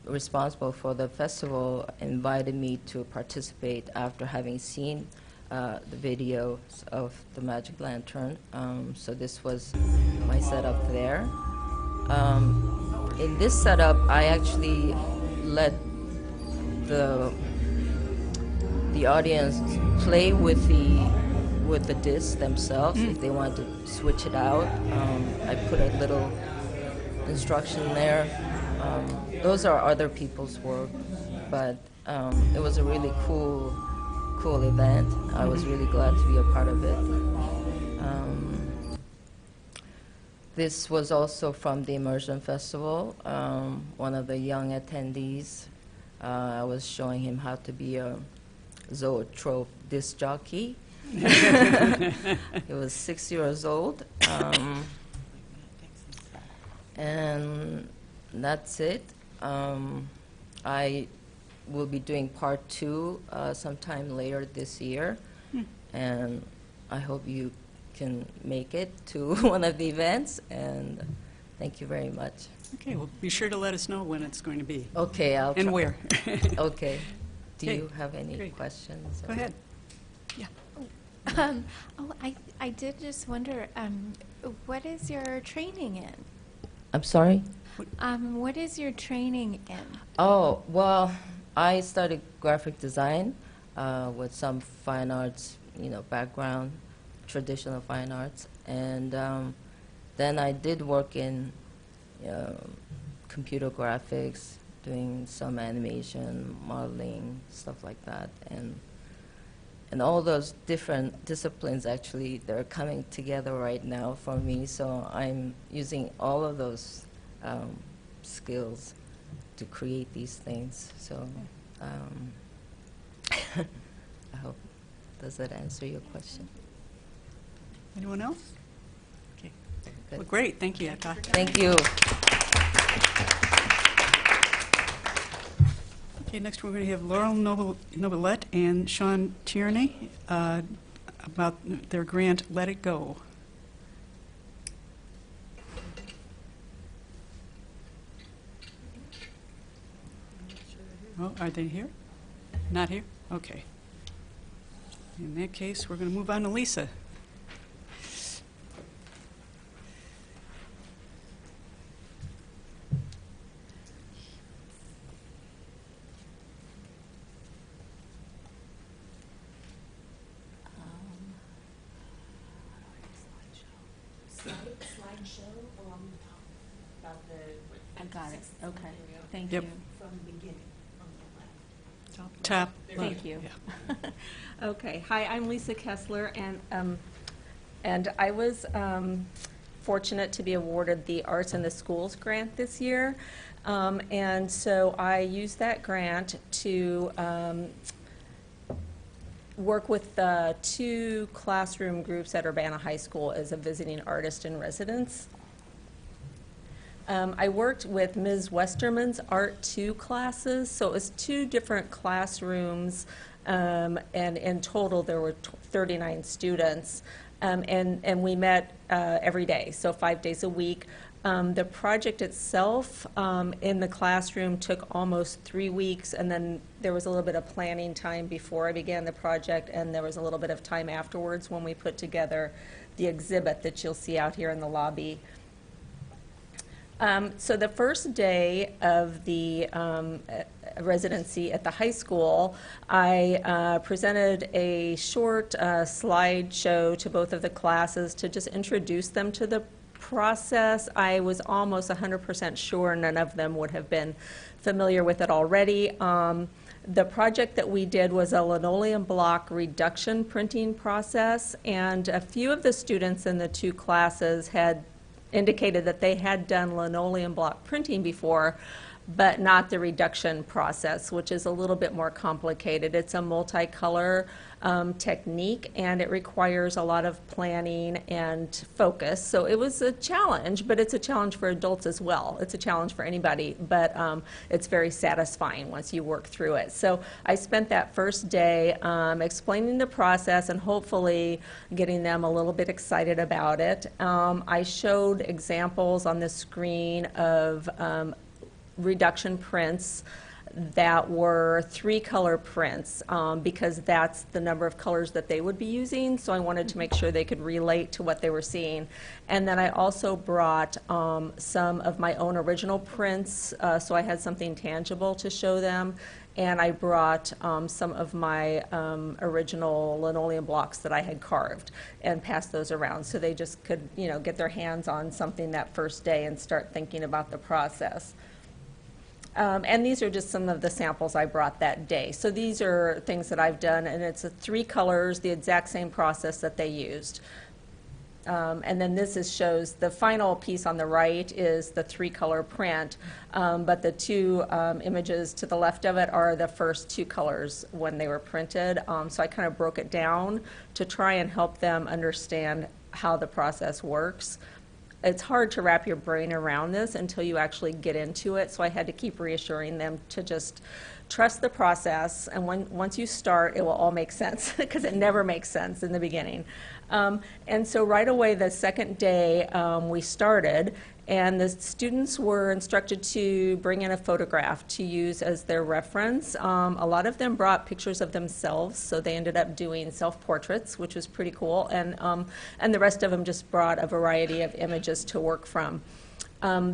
responsible for the festival, invited me to participate after having seen the videos of the Magic Lantern. So this was my setup there. In this setup, I actually let the audience play with the discs themselves if they want to switch it out. I put a little instruction there. Those are other people's work, but it was a really cool event. I was really glad to be a part of it. This was also from the Immersion Festival. One of the young attendees, I was showing him how to be a zoetrope disc jockey. He was 6 years old. And that's it. I will be doing part 2 sometime later this year, and I hope you can make it to one of the events, and thank you very much. Okay, well, be sure to let us know when it's going to be Okay, I'll and try. where. Okay. Do Okay, you have any great. questions? Go ahead. Yeah. I did just wonder, what is your training in? I'm sorry? What is your training in? Oh, well, I studied graphic design with some fine arts, background, traditional fine arts. And then I did work in computer graphics, doing some animation, modeling, stuff like that. And all those different disciplines, actually, they're coming together right now for me. So I'm using all of those skills to create these things. So I hope, does that answer your question? Anyone else? Okay. Good. Well, great, thank you, Eka. Thank you. Okay, next we're going to have Laurel Nobilette and Sean Tierney about their grant, Let It Go. Oh, are they here? Not here? Okay. In that case, we're going to move on to Lisa. I got it. Okay. Thank Yep. you. Top. Thank you. Yeah. Okay. Hi, I'm Lisa Kessler, and I was fortunate to be awarded the Arts in the Schools grant this year, and so I used that grant to work with the 2 classroom groups at Urbana High School as a visiting artist in residence. I worked with Ms. Westerman's Art 2 classes, so it was 2 different classrooms, and in total there were 39 students, and we met every day, so 5 days a week. The project itself in the classroom took almost 3 weeks, and then there was a little bit of planning time before I began the project, and there was a little bit of time afterwards when we put together the exhibit that you'll see out here in the lobby. So the first day of the residency at the high school, I presented a short slideshow to both of the classes to just introduce them to the process. I was almost 100% sure none of them would have been familiar with it already. The project that we did was a linoleum block reduction printing process, and a few of the students in the 2 classes had indicated that they had done linoleum block printing before, but not the reduction process, which is a little bit more complicated. It's a multicolor technique, and it requires a lot of planning and focus. So it was a challenge, but it's a challenge for adults as well. It's a challenge for anybody, but it's very satisfying once you work through it. So I spent that first day explaining the process and hopefully getting them a little bit excited about it. I showed examples on the screen of reduction prints that were 3-color prints because that's the number of colors that they would be using, so I wanted to make sure they could relate to what they were seeing. And then I also brought some of my own original prints, so I had something tangible to show them, and I brought some of my original linoleum blocks that I had carved and passed those around so they just could, you know, get their hands on something that first day and start thinking about the process. And these are just some of the samples I brought that day. So these are things that I've done, and it's 3 colors, the exact same process that they used. And then this shows the final piece on the right is the 3-color print, but the 2 images to the left of it are the first 2 colors when they were printed. So I kind of broke it down to try and help them understand how the process works. It's hard to wrap your brain around this until you actually get into it, so I had to keep reassuring them to just trust the process, and once you start, it will all make sense, because it never makes sense in the beginning. And so right away, the second day, we started, and the students were instructed to bring in a photograph to use as their reference. A lot of them brought pictures of themselves, so they ended up doing self-portraits, which was pretty cool, and the rest of them just brought a variety of images to work from.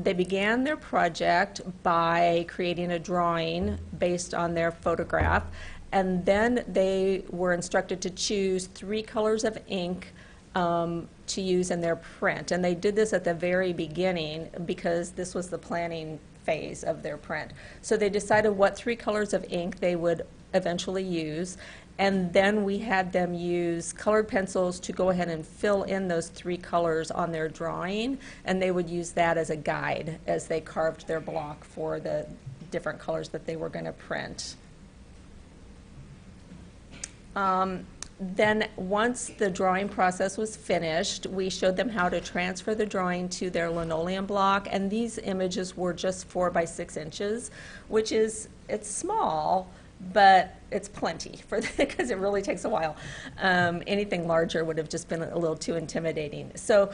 They began their project by creating a drawing based on their photograph, and then they were instructed to choose 3 colors of ink to use in their print. And they did this at the very beginning because this was the planning phase of their print. So they decided what 3 colors of ink they would eventually use, and then we had them use colored pencils to go ahead and fill in those 3 colors on their drawing, and they would use that as a guide as they carved their block for the different colors that they were going to print. Then, once the drawing process was finished, we showed them how to transfer the drawing to their linoleum block, and these images were just 4 by 6 inches, which is, it's small, but it's plenty for because it really takes a while. Anything larger would have just been a little too intimidating. So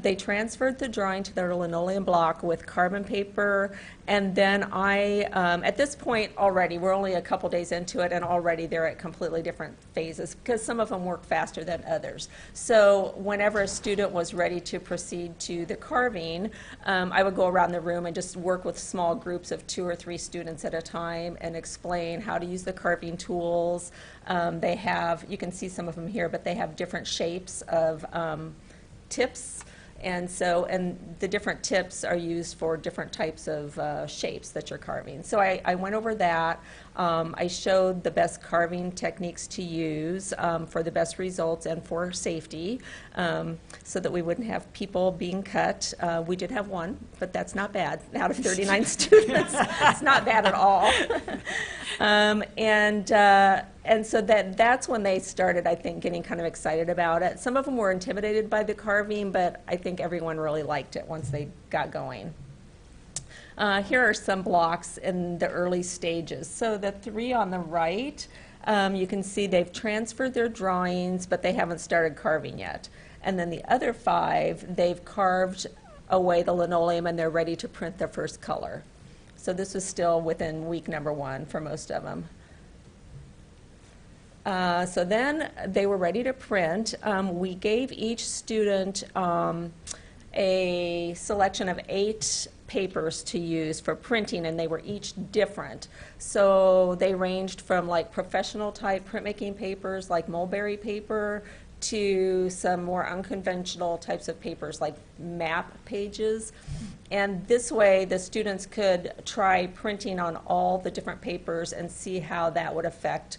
they transferred the drawing to their linoleum block with carbon paper, and then at this point already, we're only a couple days into it, and already they're at completely different phases because some of them work faster than others. So whenever a student was ready to proceed to the carving, I would go around the room and just work with small groups of 2 or 3 students at a time and explain how to use the carving tools. They have, you can see some of them here, but they have different shapes of tips. And the different tips are used for different types of shapes that you're carving. So I went over that. I showed the best carving techniques to use for the best results and for safety, so that we wouldn't have people being cut. We did have one, but that's not bad. Out of 39 students, it's not bad at all. And so that's when they started, I think, getting kind of excited about it. Some of them were intimidated by the carving, but I think everyone really liked it once they got going. Here are some blocks in the early stages. So the 3 on the right, you can see they've transferred their drawings, but they haven't started carving yet. And then the other 5, they've carved away the linoleum and they're ready to print their first color. So this was still within week number 1 for most of them. So then they were ready to print. We gave each student a selection of 8 papers to use for printing, and they were each different. So they ranged from like professional type printmaking papers like mulberry paper to some more unconventional types of papers like map pages. And this way the students could try printing on all the different papers and see how that would affect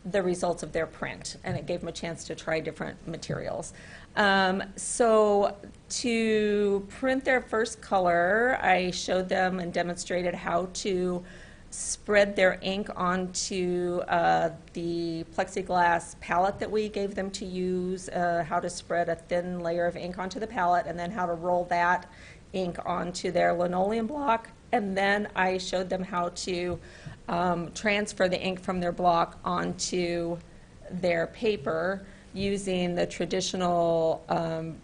the results of their print, and it gave them a chance to try different materials. So to print their first color, I showed them and demonstrated how to spread their ink onto the plexiglass palette that we gave them to use, how to spread a thin layer of ink onto the palette, and then how to roll that ink onto their linoleum block. And then I showed them how to transfer the ink from their block onto their paper using the traditional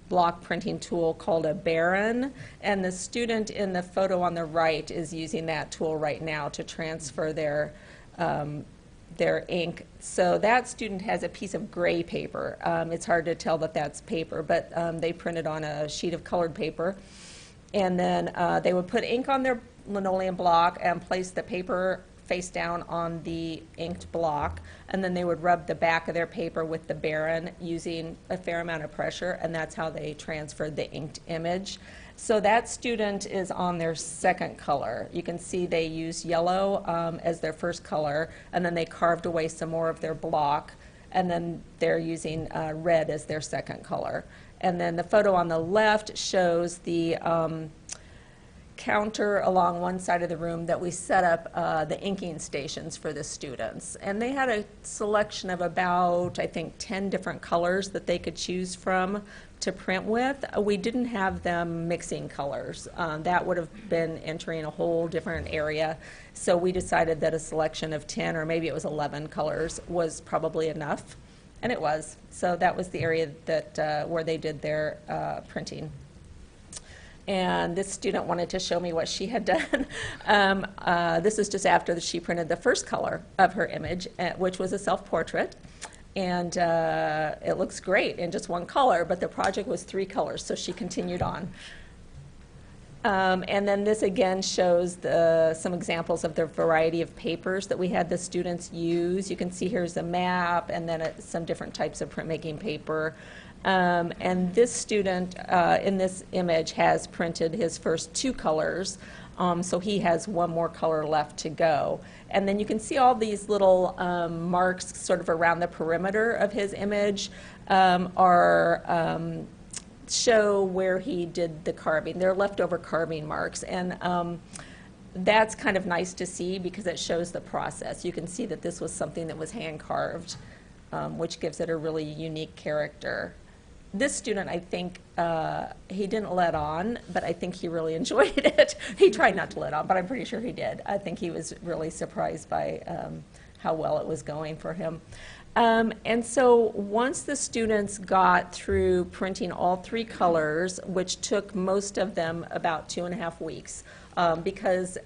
block printing tool called a Baron. And the student in the photo on the right is using that tool right now to transfer their ink. So that student has a piece of gray paper. It's hard to tell that that's paper, but they printed on a sheet of colored paper. And then they would put ink on their linoleum block and place the paper face down on the inked block, and then they would rub the back of their paper with the Baron using a fair amount of pressure, and that's how they transferred the inked image. So that student is on their second color. You can see they used yellow as their first color, and then they carved away some more of their block, and then they're using red as their second color. And then the photo on the left shows the counter along one side of the room that we set up the inking stations for the students. And they had a selection of about, I think, 10 different colors that they could choose from to print with. We didn't have them mixing colors. That would have been entering a whole different area. So we decided that a selection of 10, or maybe it was 11 colors, was probably enough. And it was. So that was the area that where they did their printing. And this student wanted to show me what she had done. This is just after she printed the first color of her image, which was a self-portrait. And it looks great in just one color, but the project was 3 colors, so she continued on. And then this again shows some examples of the variety of papers that we had the students use. You can see here's a map, and then some different types of printmaking paper. And this student in this image has printed his first 2 colors, so he has 1 more color left to go. And then you can see all these little marks sort of around the perimeter of his image show where he did the carving. They're leftover carving marks, and that's kind of nice to see because it shows the process. You can see that this was something that was hand carved which gives it a really unique character. This student, I think, he didn't let on, but I think he really enjoyed it. He tried not to let on, but I'm pretty sure he did. I think he was really surprised by how well it was going for him. And so once the students got through printing all 3 colors, which took most of them about 2.5 weeks, because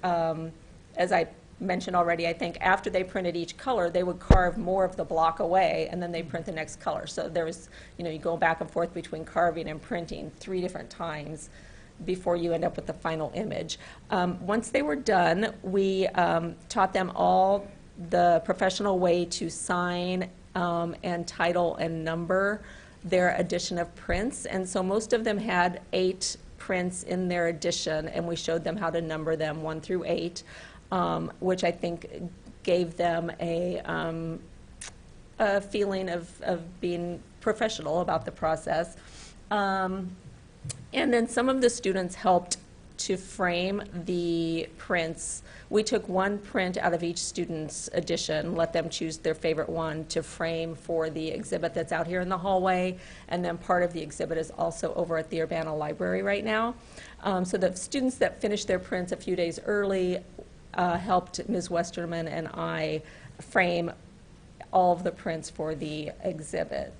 as I mentioned already, I think after they printed each color, they would carve more of the block away, and then they print the next color. So there was, you go back and forth between carving and printing 3 different times before you end up with the final image. Once they were done, we taught them all the professional way to sign and title and number their edition of prints. And so most of them had 8 prints in their edition, and we showed them how to number them 1 through 8, which I think gave them a feeling of being professional about the process. And then some of the students helped to frame the prints. We took 1 print out of each student's edition, let them choose their favorite one to frame for the exhibit that's out here in the hallway, and then part of the exhibit is also over at the Urbana Library right now. So the students that finished their prints a few days early helped Ms. Westerman and I frame all of the prints for the exhibit.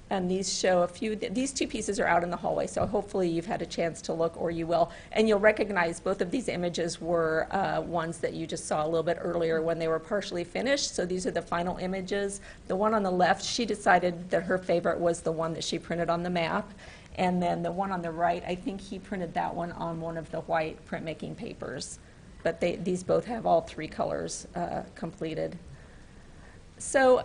And these show a few, these 2 pieces are out in the hallway, so hopefully you've had a chance to look, or you will. And you'll recognize both of these images were ones that you just saw a little bit earlier when they were partially finished. So these are the final images. The one on the left, she decided that her favorite was the one that she printed on the map. And then the one on the right, I think he printed that one on one of the white printmaking papers. But these both have all 3 colors completed. So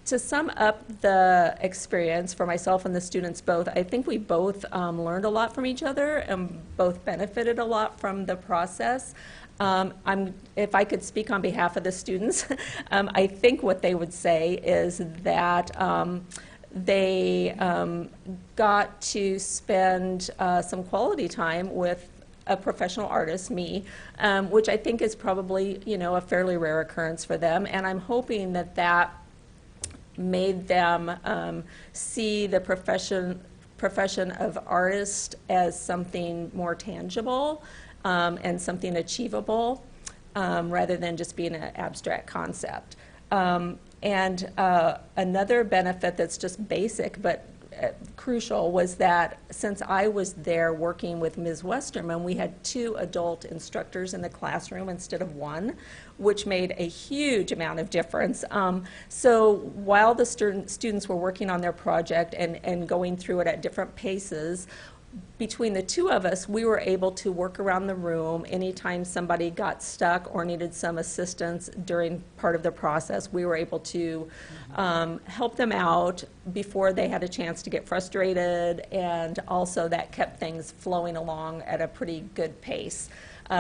to sum up the experience for myself and the students both, I think we both learned a lot from each other and both benefited a lot from the process. If I could speak on behalf of the students, I think what they would say is that they got to spend some quality time with a professional artist, me, which I think is probably, a fairly rare occurrence for them. And I'm hoping that that made them see the profession of artist as something more tangible and something achievable rather than just being an abstract concept. And another benefit that's just basic but crucial was that since I was there working with Ms. Westerman, we had 2 adult instructors in the classroom instead of 1, which made a huge amount of difference. So while the students were working on their project and going through it at different paces, between the 2 of us, we were able to work around the room anytime somebody got stuck or needed some assistance during part of the process. We were able to help them out before they had a chance to get frustrated, and also that kept things flowing along at a pretty good pace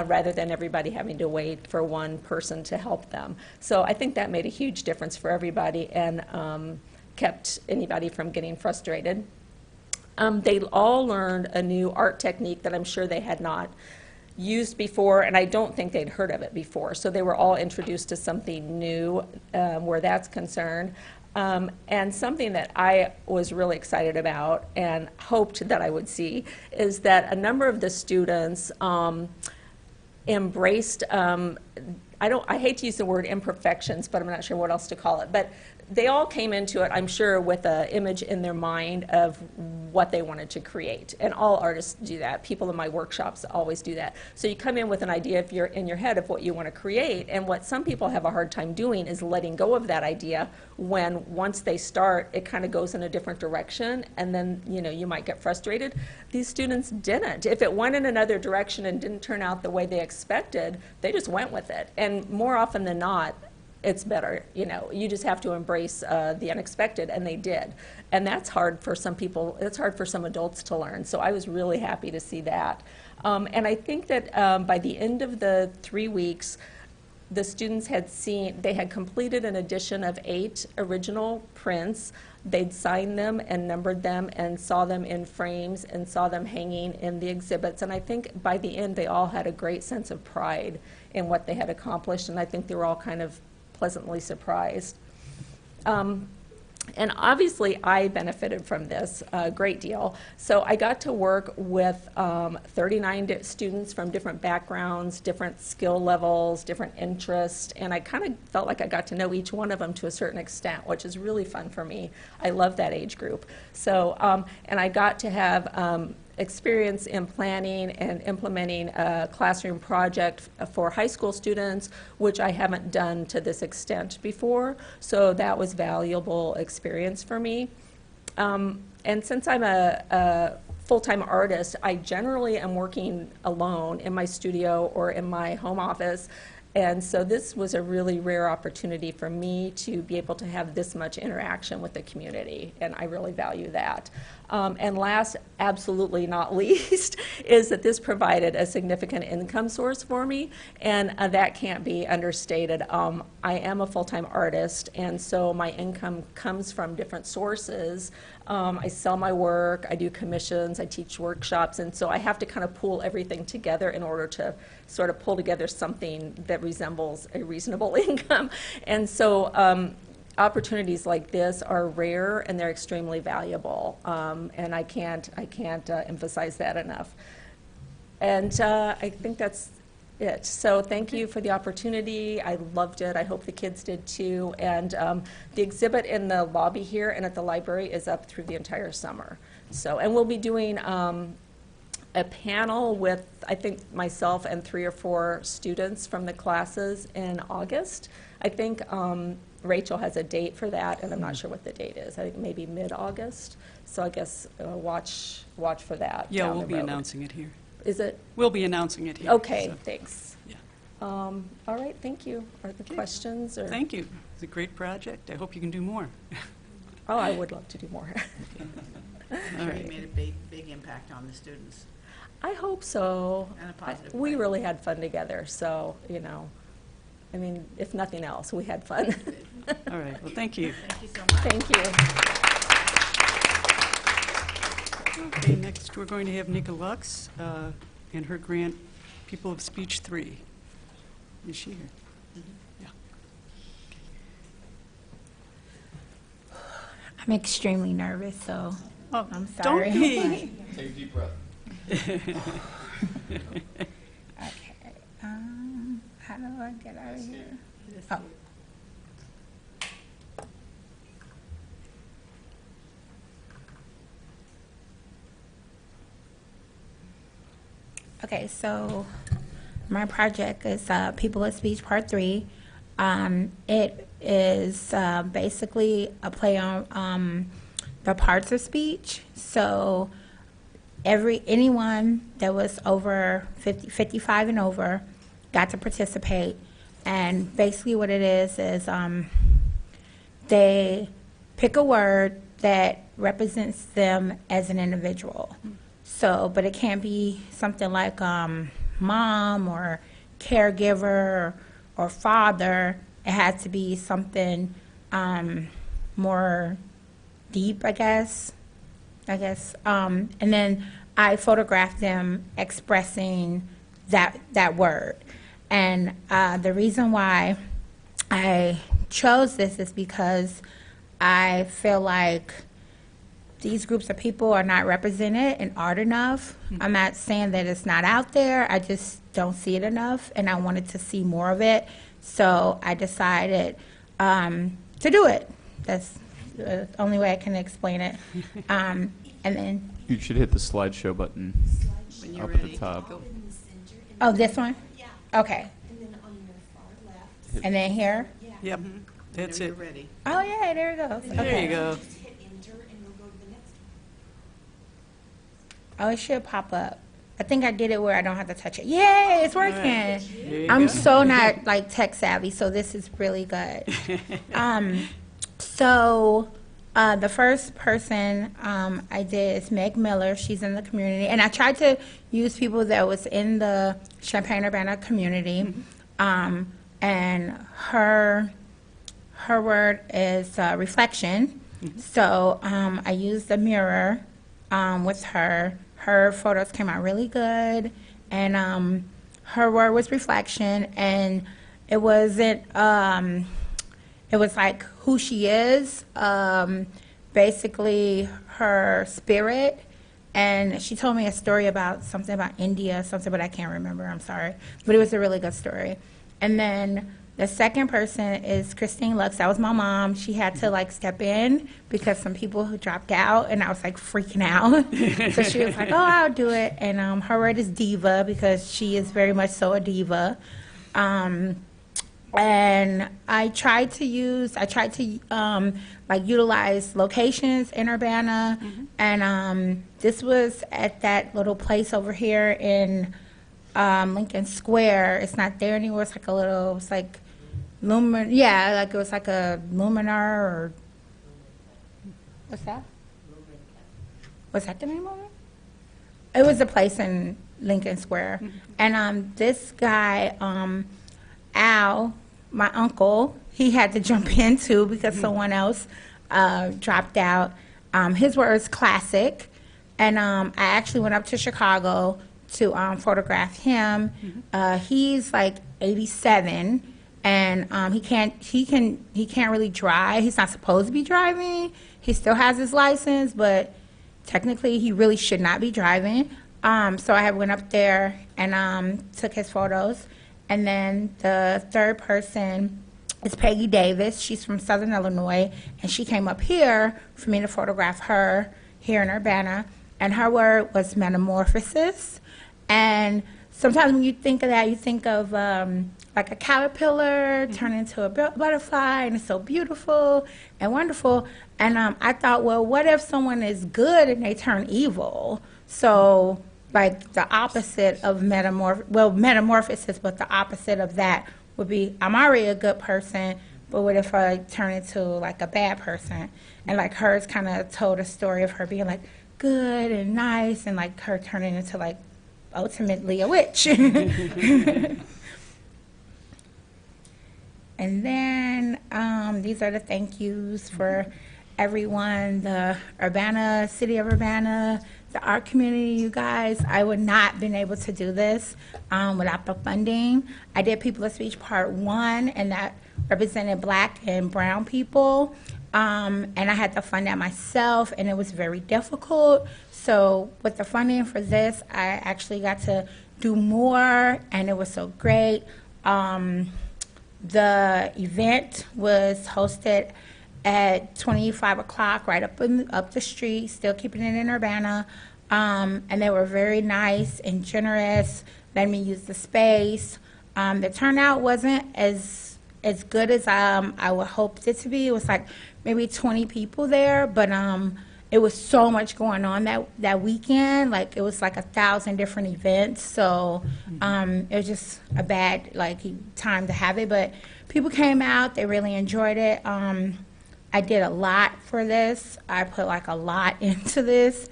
rather than everybody having to wait for one person to help them. So I think that made a huge difference for everybody and kept anybody from getting frustrated. They all learned a new art technique that I'm sure they had not used before, and I don't think they'd heard of it before. So they were all introduced to something new where that's concerned. And something that I was really excited about and hoped that I would see is that a number of the students embraced, I hate to use the word imperfections, but I'm not sure what else to call it, but they all came into it, I'm sure, with an image in their mind of what they wanted to create. And all artists do that. People in my workshops always do that. So you come in with an idea if you're in your head of what you want to create, and what some people have a hard time doing is letting go of that idea when once they start, it kind of goes in a different direction, and then you might get frustrated. These students didn't. If it went in another direction and didn't turn out the way they expected, they just went with it. And more often than not, it's better. You just have to embrace the unexpected, and they did. And that's hard for some people. It's hard for some adults to learn. So I was really happy to see that. And I think that by the end of the 3 weeks, the students they had completed an edition of 8 original prints. They'd signed them and numbered them and saw them in frames and saw them hanging in the exhibits. And I think by the end, they all had a great sense of pride in what they had accomplished. And I think they were all kind of pleasantly surprised. And obviously, I benefited from this a great deal. So I got to work with 39 students from different backgrounds, different skill levels, different interests, and I kind of felt like I got to know each one of them to a certain extent, which is really fun for me. I love that age group. So, and I got to have experience in planning and implementing a classroom project for high school students, which I haven't done to this extent before. So that was valuable experience for me. And since I'm a full-time artist, I generally am working alone in my studio or in my home office. And so this was a really rare opportunity for me to be able to have this much interaction with the community, and I really value that. And last, absolutely not least, is that this provided a significant income source for me, and that can't be understated. I am a full-time artist, and so my income comes from different sources. I sell my work, I do commissions, I teach workshops, and so I have to kind of pull everything together in order to sort of pull together something that resembles a reasonable income. And so opportunities like this are rare and they're extremely valuable, and I can't emphasize that enough. And I think that's it. So thank you for the opportunity. I loved it. I hope the kids did too. And the exhibit in the lobby here and at the library is up through the entire summer. So, and we'll be doing a panel with, I think, myself and 3 or 4 students from the classes in August. I think Rachel has a date for that, and I'm not sure what the date is. I think maybe mid-August. So I guess watch for that. Yeah, down we'll the be road. announcing it here. Is it? We'll be announcing it here. Okay, so, thanks. yeah. All right, thank you. Are there questions? Or? Thank you. It's a great project. I hope you can do more. Oh, I would love to do more. All You right. made a big impact on the students. I hope so. In a positive We way. really had fun together, so, you know, I mean, if nothing else, we had fun. All right. Well, thank you. Thank you so much. Thank you. Okay, next we're going to have Nika Lux and her grant, People of Speech 3. Is she here? Yeah. I'm extremely nervous, so Oh, I'm sorry. Don't be. Take a deep breath. Okay. How do I get out of here? Oh. Okay, so my project is People of Speech Part 3. It is basically a play on the parts of speech. So anyone that was over 55 and over got to participate. And basically what it is they pick a word that represents them as an individual. So, but it can't be something like mom or caregiver or father. It has to be something more deep, I guess. And then I photographed them expressing that word. And the reason why I chose this is because I feel like these groups of people are not represented in art enough. I'm not saying that it's not out there. I just don't see it enough, and I wanted to see more of it. So I decided to do it. That's the only way I can explain it. And then, You should hit the slideshow button When you're up at ready, the top. go. oh, this one? Okay. And then here? Yep. That's Whenever it. you're ready. Oh, yeah, there it goes. There Okay. you go. Oh, it should pop up. I think I did it where I don't have to touch it. Yay, it's working. There you I'm go. so not like tech savvy, so this is really good. So the first person I did is Meg Miller. She's in the community, and I tried to use people that was in the Champaign-Urbana community. And her word is reflection. So I used a mirror with her. Her photos came out really good, and her word was reflection, and it wasn't it was like who she is, basically her spirit. And she told me a story about something about India, something, but I can't remember, I'm sorry. But it was a really good story. And then the second person is Christine Lux. That was my mom. She had to like step in because some people who dropped out, and I was like freaking out. So she was like, "Oh, I'll do it." And her word is diva because she is very much so a diva. And I tried to like utilize locations in Urbana, and this was at that little place over here in Lincoln Square. It's not there anymore. It's like a little, it's like like it was like a Luminar or what's that? Was that the name of it? It was a place in Lincoln Square, and this guy, Al, my uncle, he had to jump in too because someone else dropped out. His word is classic, and I actually went up to Chicago to photograph him. He's like 87, and he can't really drive. He's not supposed to be driving. He still has his license, but technically he really should not be driving. So I went up there and took his photos. And then the third person is Peggy Davis. She's from Southern Illinois, and she came up here for me to photograph her here in Urbana. And her word was metamorphosis. And sometimes when you think of that, you think of like a caterpillar turn into a butterfly, and it's so beautiful and wonderful. And I thought, well, what if someone is good and they turn evil? So like the opposite of metamorphosis, but the opposite of that would be, I'm already a good person, but what if I turn into like a bad person? And like hers kind of told a story of her being like good and nice, and like her turning into like ultimately a witch. And then these are the thank yous for everyone, the Urbana, City of Urbana, the art community, you guys. I would not have been able to do this without the funding. I did People of Speech Part 1, and that represented Black and brown people. And I had to fund that myself, and it was very difficult. So with the funding for this, I actually got to do more, and it was so great. The event was hosted at 25 o'clock, right up the street, still keeping it in Urbana. And they were very nice and generous, let me use the space. The turnout wasn't as good as I would hope it to be. It was like maybe 20 people there, but it was so much going on that weekend. Like it was like 1,000 different events, so it was just a bad time to have it. But people came out, they really enjoyed it. I did a lot for this. I put like a lot into this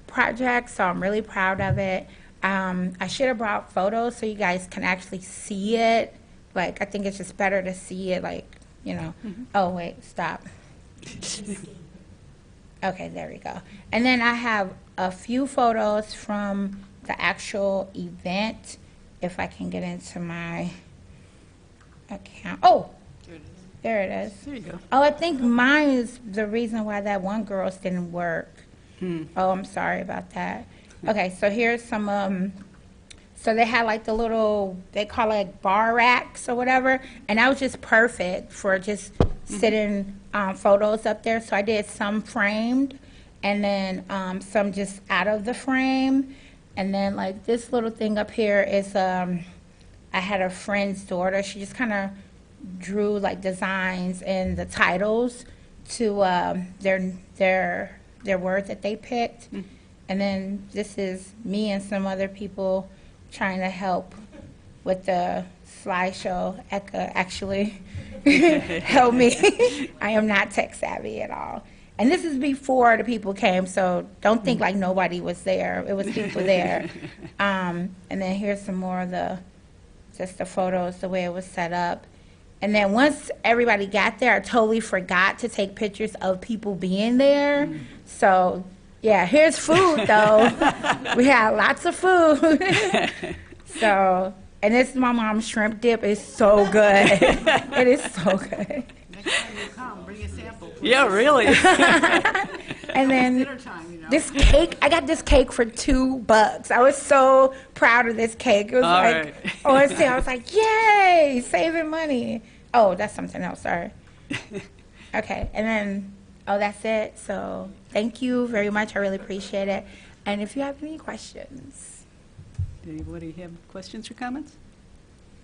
project, so I'm really proud of it. I should have brought photos so you guys can actually see it. Like I think it's just better to see it, like, you know. Oh wait, stop. Okay, there we go. And then I have a few photos from the actual event, if I can get into my account. Oh, there it is. There you go. Oh, I think mine is the reason why that one girl's didn't work. Oh, I'm sorry about that. Okay, so here's some, so they had like the little, they call it bar racks or whatever, and that was just perfect for just sitting photos up there. So I did some framed, and then some just out of the frame. And then like this little thing up here is, I had a friend's daughter, she just kind of drew like designs and the titles to their words that they picked. And then this is me and some other people trying to help with the slideshow. Eka actually helped me. I am not tech savvy at all. And this is before the people came, so don't think like nobody was there. It was people there. And then here's some more of just the photos, the way it was set up. And then once everybody got there, I totally forgot to take pictures of people being there. So, yeah, here's food, though. We had lots of food. So, and this is my mom's shrimp dip. It's so good. It is so good. Next time you come, bring a sample. please. Yeah, really. And then Dinner time, you know. this cake, I got this cake for $2. I was so proud of this cake. It was All like right. on sale. I was like, yay, saving money. Oh, that's something else. Sorry. Okay, and then, oh, that's it. So thank you very much. I really appreciate it. And if you have any questions. Anybody have questions or comments?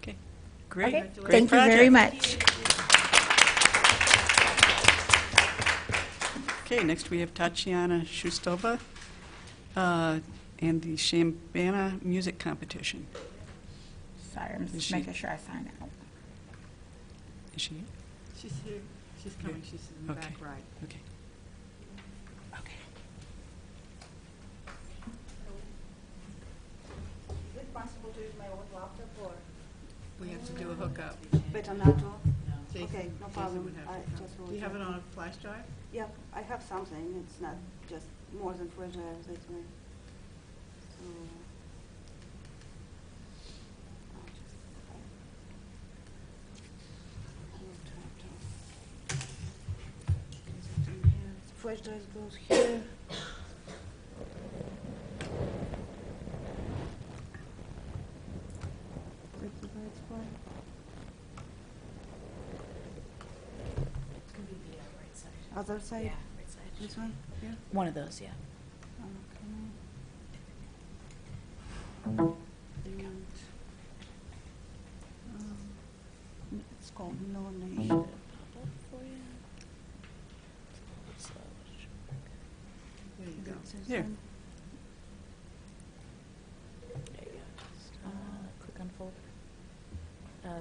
Okay, great. Okay, Great thank you very project. much. Okay, next we have Tatiana Shustova and the Shambana Music Competition. Sorry, I'm Is just she- making sure I sign out. Is she here? She's here. She's coming. She's in the Okay. back right. Okay. Okay. Is it possible to use my old laptop or? We have to do a hookup. Better not to? Jason- Okay, no Jason problem. would have I to come. just will Do you have check. it on a flash drive? Yeah, I have something. It's not just more than 4 drives, that's why. So, I'll just, I will try to. Is it in here? Flash drive goes here. That's the right spot. It's going to be the right side. Other side? Yeah, right side. This one? Yeah? One of those, yeah. And, it's called No Nation. There you go. Here. There you go. Just, click on folder.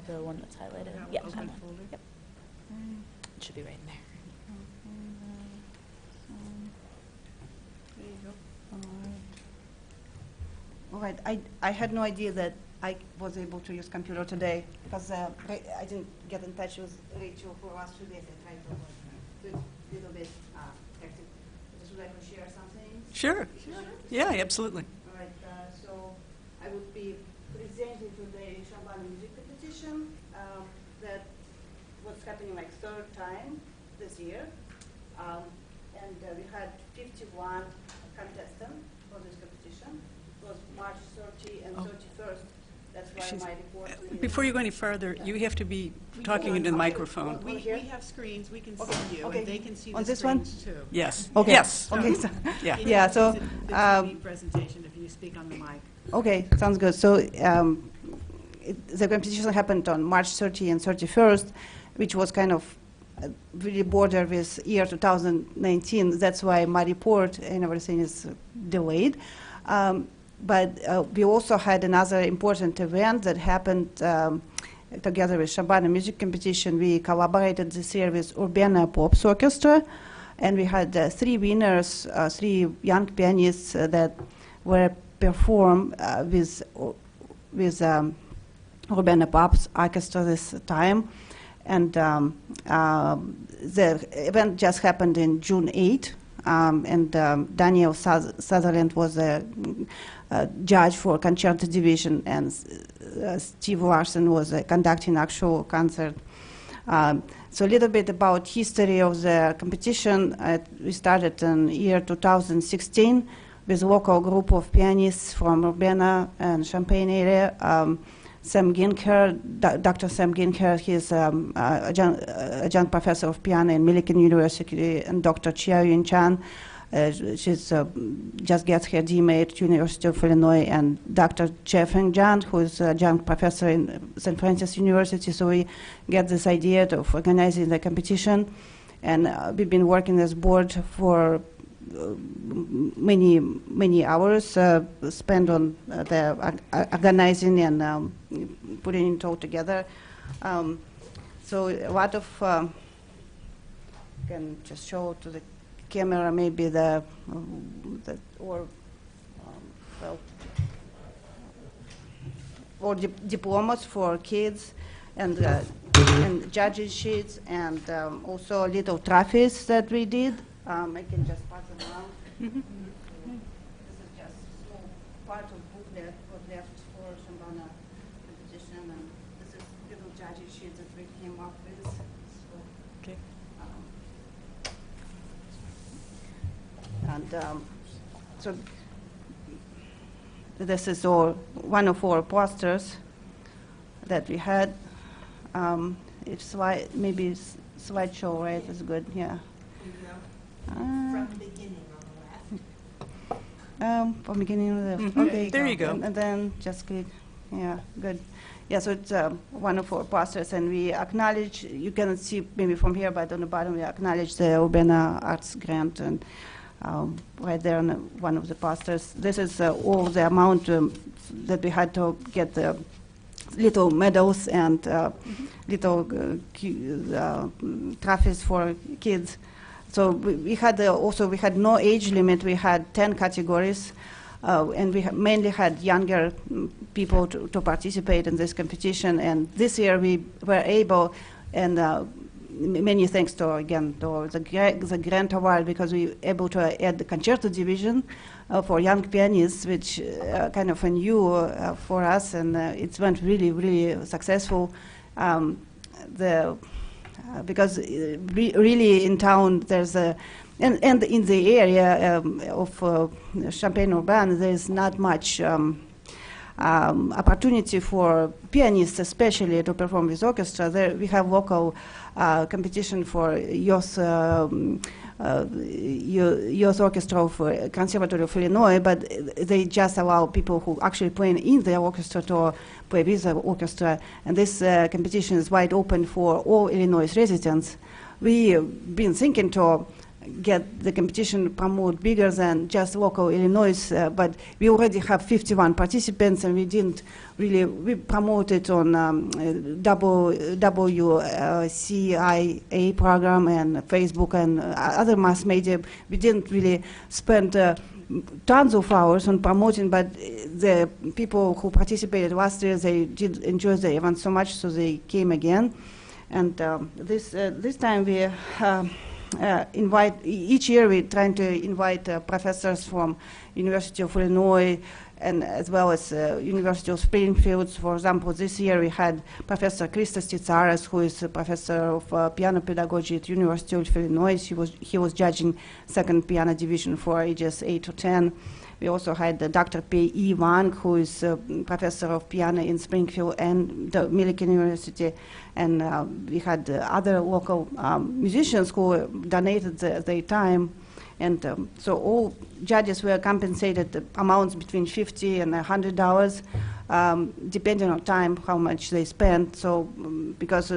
The one that's highlighted. That one, Yeah, open that one. folder. Yep. It should be right in there. There you go. All right, I had no idea that I was able to use computer today because I didn't get in touch with Rachel for the last 2 days. I tried to do it a little bit hectic. Just would like to share something. Sure. Yeah, absolutely. All right, so I would be presenting today Shambana Music Competition that was happening like 3rd time this year. And we had 51 contestants for this competition. It was March 30 and 31st. That's why She's- my report is... Before you go any further, you have to be talking into the microphone. We here? have screens. We can Okay, see you, okay. and they can see On the this one? screens too. Yes. Okay. Yes. Okay, so, Yeah. yeah, so... The TV presentation, if you speak on the mic. Okay, sounds good. So the competition happened on March 30 and 31st, which was kind of really border with year 2019. That's why my report and everything is delayed. But we also had another important event that happened together with Shambana Music Competition. We collaborated this year with Urbana Pops Orchestra, and we had 3 winners, 3 young pianists that were performed with Urbana Pops Orchestra this time. And the event just happened in June 8, and Daniel Sutherland was a judge for concerto division, and Steve Larson was conducting actual concert. So a little bit about history of the competition. We started in year 2016 with a local group of pianists from Urbana and Champaign area. Sam Ginker, Dr. Sam Ginker, he's adjunct professor of piano in Millikan University, and Dr. Chia Yun Chan, she's just gets her DMA at University of Illinois, and Dr. Jeff Heng Jan, who is adjunct professor in St. Francis University. So we get this idea of organizing the competition, and we've been working as board for many hours spent on the organizing and putting it all together. So a lot of can just show to the camera maybe or diplomas for kids and judging sheets, and also little trophies that we did. I can just pass them around. This is just a small part of book that was left for Shambana competition, and this is little judging sheets that we came up with. So, Okay. And so this is all one of our posters that we had. If maybe slideshow, right, is good, yeah. From the beginning on From beginning to left. Mhm. Okay. There you go. And then just click. Yeah, good. Yeah, so it's one of our posters, and we acknowledge, you cannot see maybe from here, but on the bottom we acknowledge the Urbana Arts Grant, and right there on one of the posters. This is all the amount that we had to get the little medals and little trophies for kids. So we had we had no age limit. We had 10 categories, and we mainly had younger people to participate in this competition. And this year we were able, and many thanks to the grant award, because we were able to add the concerto division for young pianists, which kind of new for us, and it went really, really successful. Because really in town there's and in the area of Champaign-Urbana there's not much opportunity for pianists, especially to perform with orchestra. There we have local competition for youth orchestra of Conservatory of Illinois, but they just allow people who actually play in the orchestra to play with the orchestra, and this competition is wide open for all Illinois residents. We've been thinking to get the competition promote bigger than just local Illinois, but we already have 51 participants, and we didn't really, we promoted on WCIA program and Facebook and other mass media. We didn't really spend tons of hours on promoting, but the people who participated last year, they did enjoy the event so much, so they came again. And this time we invite, each year we're trying to invite professors from University of Illinois and as well as University of Springfield. For example, this year we had Professor Christos Titsaras, who is a professor of piano pedagogy at University of Illinois. He was judging second piano division for ages 8 to 10. We also had Dr. Pei Wang, who is a professor of piano in Springfield and the Millikan University. And we had other local musicians who donated their time. And so all judges were compensated amounts between $50 and $100, depending on time, how much they spent. So because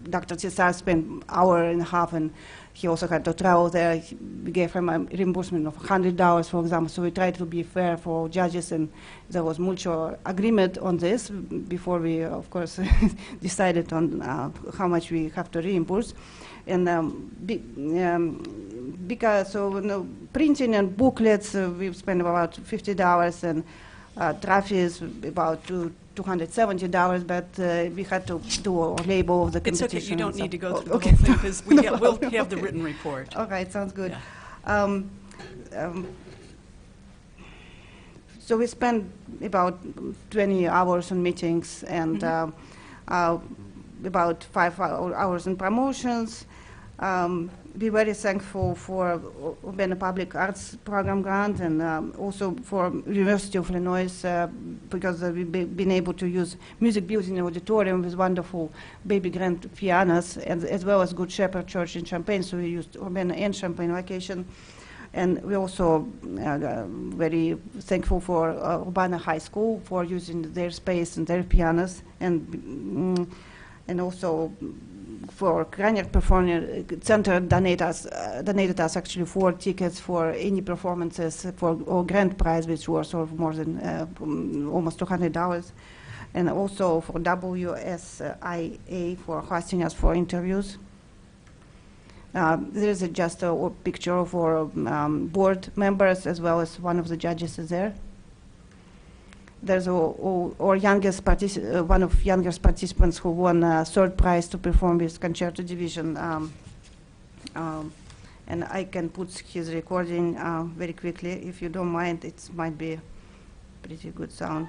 Dr. Cesar spent an hour and a half, and he also had to travel there, we gave him a reimbursement of $100, for example. So we tried to be fair for all judges, and there was mutual agreement on this before we, of course, decided on how much we have to reimburse. And because printing and booklets, we've spent about $50, and trophies about $270, but we had to do a label of the It's competition. okay, you don't need to go through Okay. the whole thing, because we'll have the written report. All right, sounds good. Yeah. So we spent about 20 hours on meetings and about 5 hours in promotions. We're very thankful for Urbana Public Arts Program grant, and also for University of Illinois because we've been able to use music building auditorium with wonderful baby grand pianos, and as well as Good Shepherd Church in Champaign. So we used Urbana and Champaign location. And we're also very thankful for Urbana High School for using their space and their pianos, and also for Kraniak Performing Center donated us actually 4 tickets for any performances for our grand prize, which was sort of more than almost $200, and also for WSIA for hosting us for interviews. There is just a picture of our board members, as well as one of the judges is there. There's our youngest one of youngest participants who won third prize to perform with concerto division, and I can put his recording very quickly if you don't mind. It might be pretty good sound.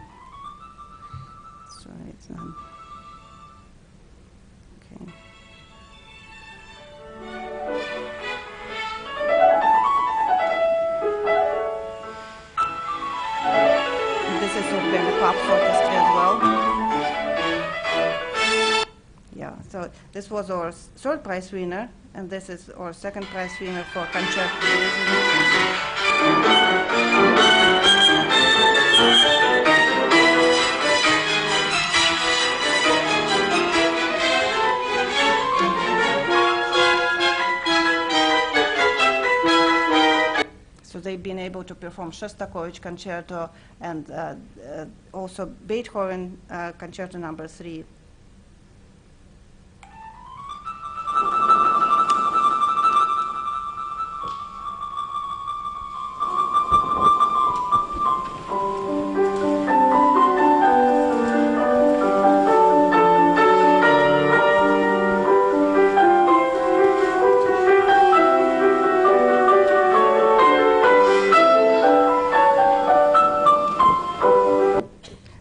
So it's not. Okay. this was our third prize winner, and this is our second prize winner for concerto division. So they've been able to perform Shostakovich concerto and also Beethoven concerto number 3.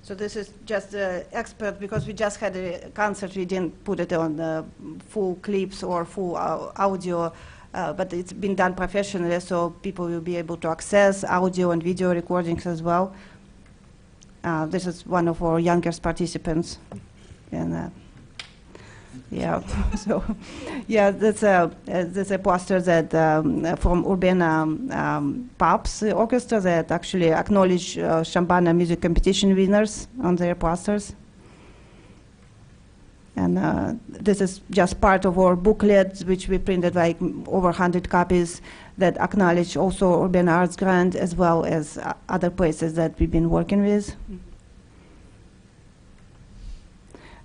So this is just expert, because we just had a concert, we didn't put it on full clips or full audio, but it's been done professionally, so people will be able to access audio and video recordings as well. This is one of our youngest participants. And yeah, so yeah, that's a poster that from Urbana Pops Orchestra that actually acknowledge Shambana music competition winners on their posters. And this is just part of our booklet, which we printed like over 100 copies that acknowledge also Urbana Arts Grant as well as other places that we've been working with.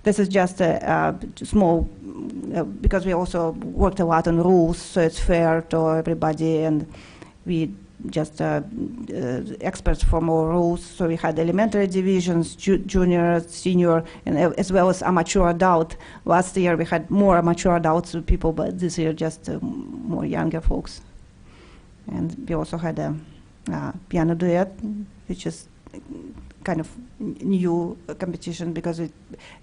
This is just a small, because we also worked a lot on rules, so it's fair to everybody, and we just experts from our rules. So we had elementary divisions, junior, senior, and as well as amateur adult. Last year we had more amateur adults people, but this year just more younger folks. And we also had a piano duet, which is kind of new competition, because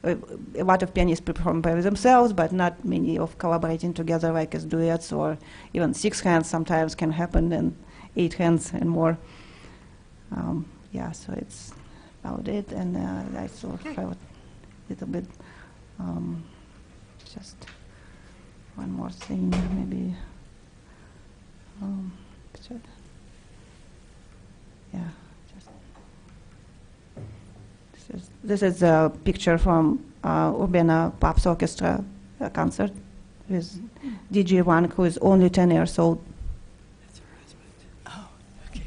a lot of pianists perform by themselves, but not many of collaborating together like as duets, or even 6 hands sometimes can happen, and 8 hands and more. Yeah, so it's about it, and I saw a little bit, just one more thing, maybe. Yeah. This is a picture from Urbana Pops Orchestra concert with DJ Wang, who is only 10 years old. That's her husband. Oh, okay.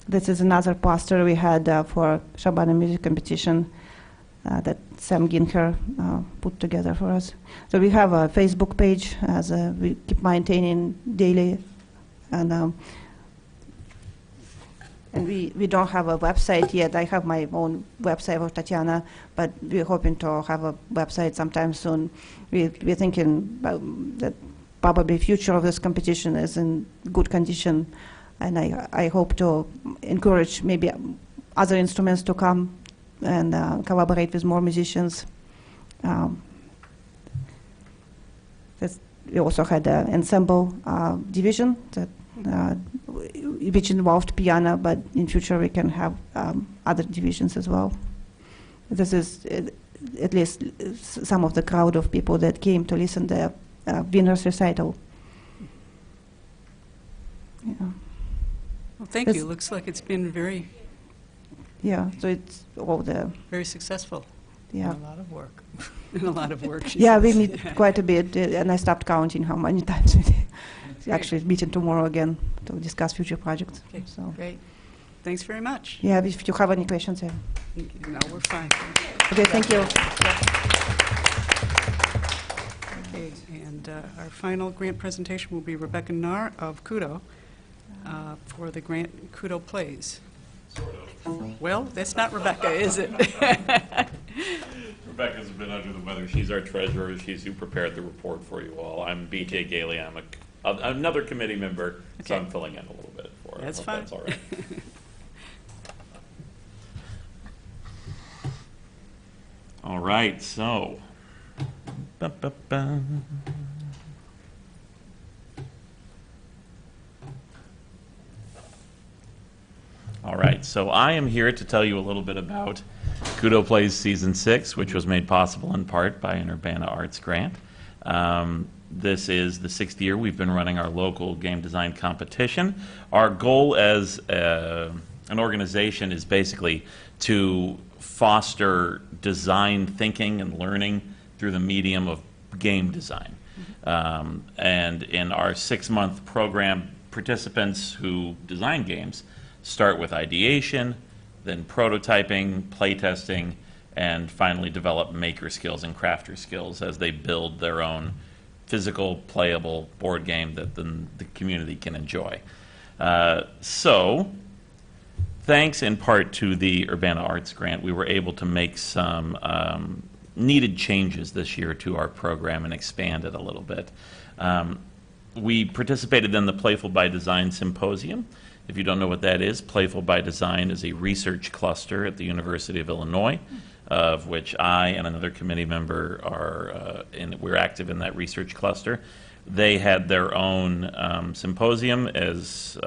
This is another poster we had for Shabana music competition that Sam Ginker put together for us. So we have a Facebook page as we keep maintaining daily, and we don't have a website yet. I have my own website for Tatiana, but we're hoping to have a website sometime soon. We're thinking that probably future of this competition is in good condition, and I hope to encourage maybe other instruments to come and collaborate with more musicians. We also had an ensemble division that which involved piano, but in future we can have other divisions as well. This is at least some of the crowd of people that came to listen to the winner's recital. Yeah. Well, thank you. Looks like it's been very, so it's all the very successful. Yeah. A lot of work. And a lot of work. Yeah, we meet quite a bit, and I stopped counting how many times we did. Actually meeting tomorrow again to discuss future projects. Okay, so great. Thanks very much. Yeah, if you have any questions, No, we're fine. Okay, thank you. Okay, and our final grant presentation will be Rebecca Narr of Kudo for the grant Kudo Plays. Well, that's not Rebecca, is it? Rebecca's been under the weather. She's our treasurer. She's who prepared the report for you all. I'm BJ Gailey. I'm another committee member, so I'm filling in a little bit for her. That's Hope fine. That's all right. All right, so. Ba-ba-ba. All right, so I am here to tell you a little bit about Kudo Plays Season 6, which was made possible in part by an Urbana Arts grant. This is the 6th year we've been running our local game design competition. Our goal as an organization is basically to foster design thinking and learning through the medium of game design. And in our 6-month program, participants who design games start with ideation, then prototyping, playtesting, and finally develop maker skills and crafter skills as they build their own physical, playable board game that then the community can enjoy. So, thanks in part to the Urbana Arts grant, we were able to make some needed changes this year to our program and expand it a little bit. We participated in the Playful by Design Symposium. If you don't know what that is, Playful by Design is a research cluster at the University of Illinois, of which I and another committee member are, we're active in that research cluster. They had their own symposium as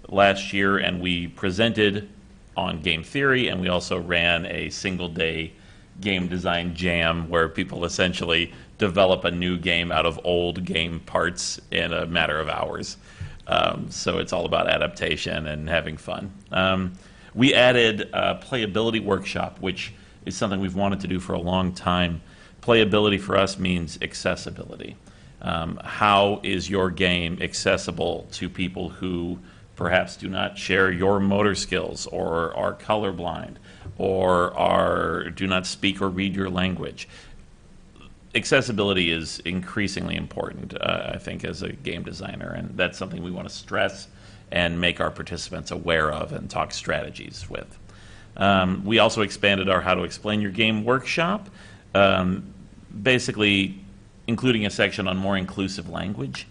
last year, and we presented on game theory, and we also ran a single-day game design jam where people essentially develop a new game out of old game parts in a matter of hours. So it's all about adaptation and having fun. We added a playability workshop, which is something we've wanted to do for a long time. Playability for us means accessibility. How is your game accessible to people who perhaps do not share your motor skills, or are colorblind, or do not speak or read your language? Accessibility is increasingly important, I think, as a game designer, and that's something we want to stress and make our participants aware of and talk strategies with. We also expanded our How to Explain Your Game workshop, basically including a section on more inclusive language.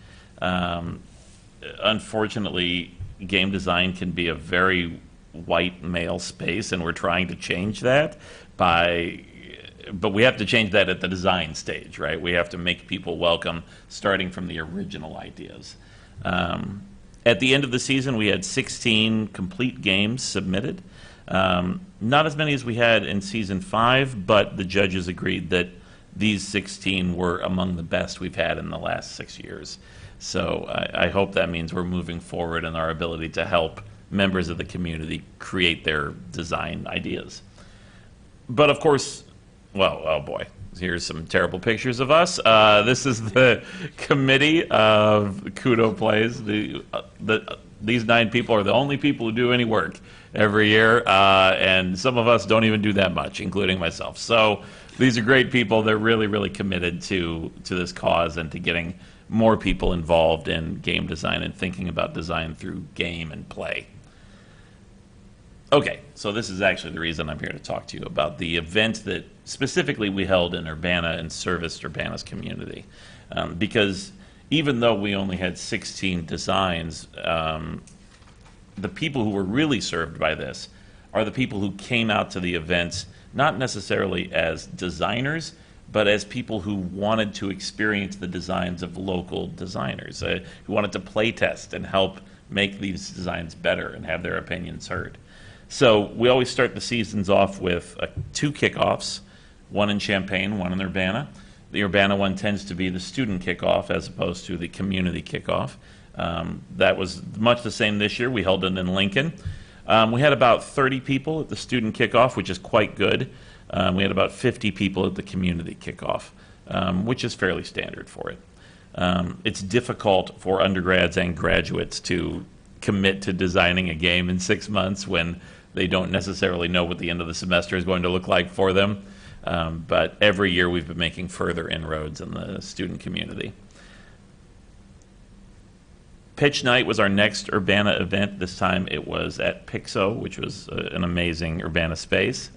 Unfortunately, game design can be a very white male space, and we're trying to change that but we have to change that at the design stage, right? We have to make people welcome, starting from the original ideas. At the end of the season, we had 16 complete games submitted. Not as many as we had in season 5, but the judges agreed that these 16 were among the best we've had in the last 6 years. So I hope that means we're moving forward in our ability to help members of the community create their design ideas. But of course, well, oh boy, here's some terrible pictures of us. This is the committee of Kudo Plays. These 9 people are the only people who do any work every year, and some of us don't even do that much, including myself. So these are great people. They're really, really committed to this cause and to getting more people involved in game design and thinking about design through game and play. Okay, so this is actually the reason I'm here to talk to you about the event that specifically we held in Urbana and serviced Urbana's community. Because even though we only had 16 designs, the people who were really served by this are the people who came out to the events not necessarily as designers, but as people who wanted to experience the designs of local designers, who wanted to play test and help make these designs better and have their opinions heard. So we always start the seasons off with 2 kickoffs, one in Champaign, one in Urbana. The Urbana one tends to be the student kickoff as opposed to the community kickoff. That was much the same this year. We held it in Lincoln. We had about 30 people at the student kickoff, which is quite good. We had about 50 people at the community kickoff, which is fairly standard for it. It's difficult for undergrads and graduates to commit to designing a game in 6 months when they don't necessarily know what the end of the semester is going to look like for them. But every year we've been making further inroads in the student community. Pitch Night was our next Urbana event. This time it was at Pixo, which was an amazing Urbana space.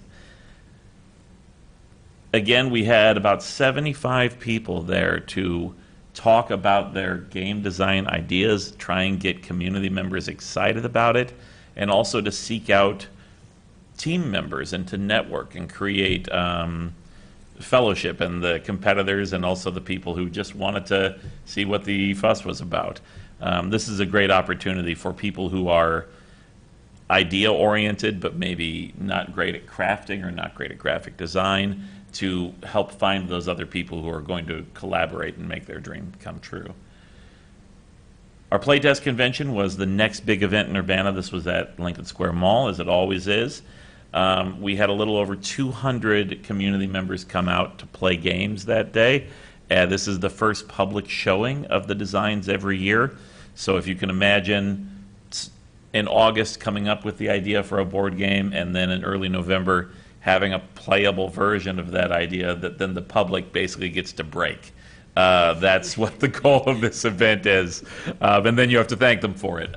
Again, we had about 75 people there to talk about their game design ideas, try and get community members excited about it, and also to seek out team members and to network and create fellowship, and the competitors and also the people who just wanted to see what the fuss was about. This is a great opportunity for people who are idea-oriented, but maybe not great at crafting or not great at graphic design, to help find those other people who are going to collaborate and make their dream come true. Our Playtest convention was the next big event in Urbana. This was at Lincoln Square Mall, as it always is. We had a little over 200 community members come out to play games that day. This is the first public showing of the designs every year. So if you can imagine, in August coming up with the idea for a board game, and then in early November having a playable version of that idea that then the public basically gets to break. That's what the goal of this event is. And then you have to thank them for it.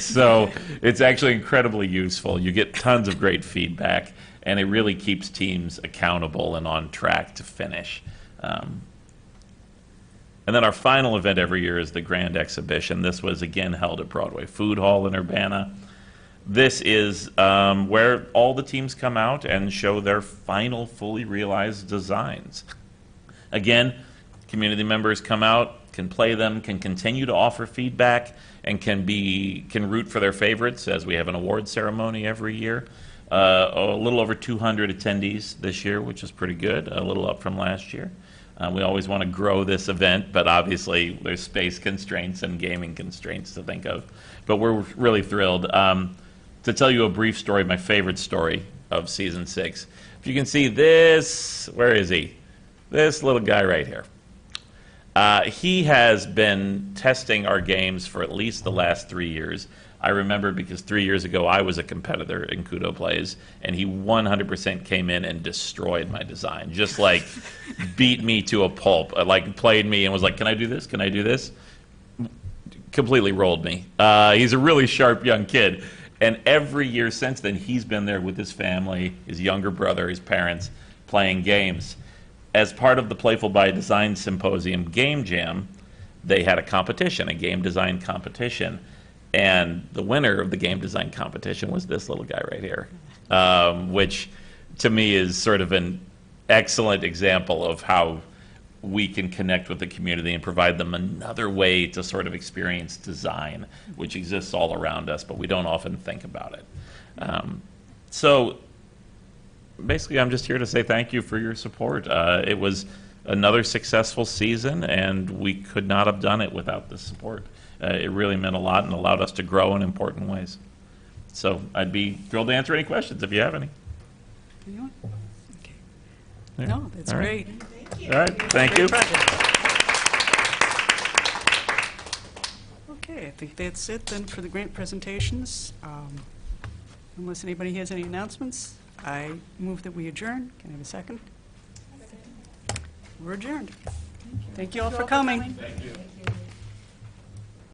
So it's actually incredibly useful. You get tons of great feedback, and it really keeps teams accountable and on track to finish. And then our final event every year is the Grand Exhibition. This was again held at Broadway Food Hall in Urbana. This is where all the teams come out and show their final fully realized designs. Again, community members come out, can play them, can continue to offer feedback, and can root for their favorites, as we have an award ceremony every year. A little over 200 attendees this year, which is pretty good, a little up from last year. We always want to grow this event, but obviously there's space constraints and gaming constraints to think of. But we're really thrilled. To tell you a brief story, my favorite story of season 6. If you can see this, where is he? This little guy right here. He has been testing our games for at least the last 3 years. I remember because 3 years ago I was a competitor in Kudo Plays, and he 100% came in and destroyed my design. Just like beat me to a pulp. Like played me and was like, can I do this? Can I do this? Completely rolled me. He's a really sharp young kid. And every year since then, he's been there with his family, his younger brother, his parents, playing games. As part of the Playful by Design Symposium Game Jam, they had a competition, a game design competition. And the winner of the game design competition was this little guy right here, which to me is sort of an excellent example of how we can connect with the community and provide them another way to sort of experience design, which exists all around us, but we don't often think about it. So basically, I'm just here to say thank you for your support. It was another successful season, and we could not have done it without the support. It really meant a lot and allowed us to grow in important ways. So I'd be thrilled to answer any questions if you have any. Anyone? Okay. Yeah. No, that's All right. great. All right, thank you. Okay, I think that's it then for the grant presentations. Unless anybody has any announcements, I move that we adjourn. Can I have a second? We're adjourned. Thank you all for coming. Thank you.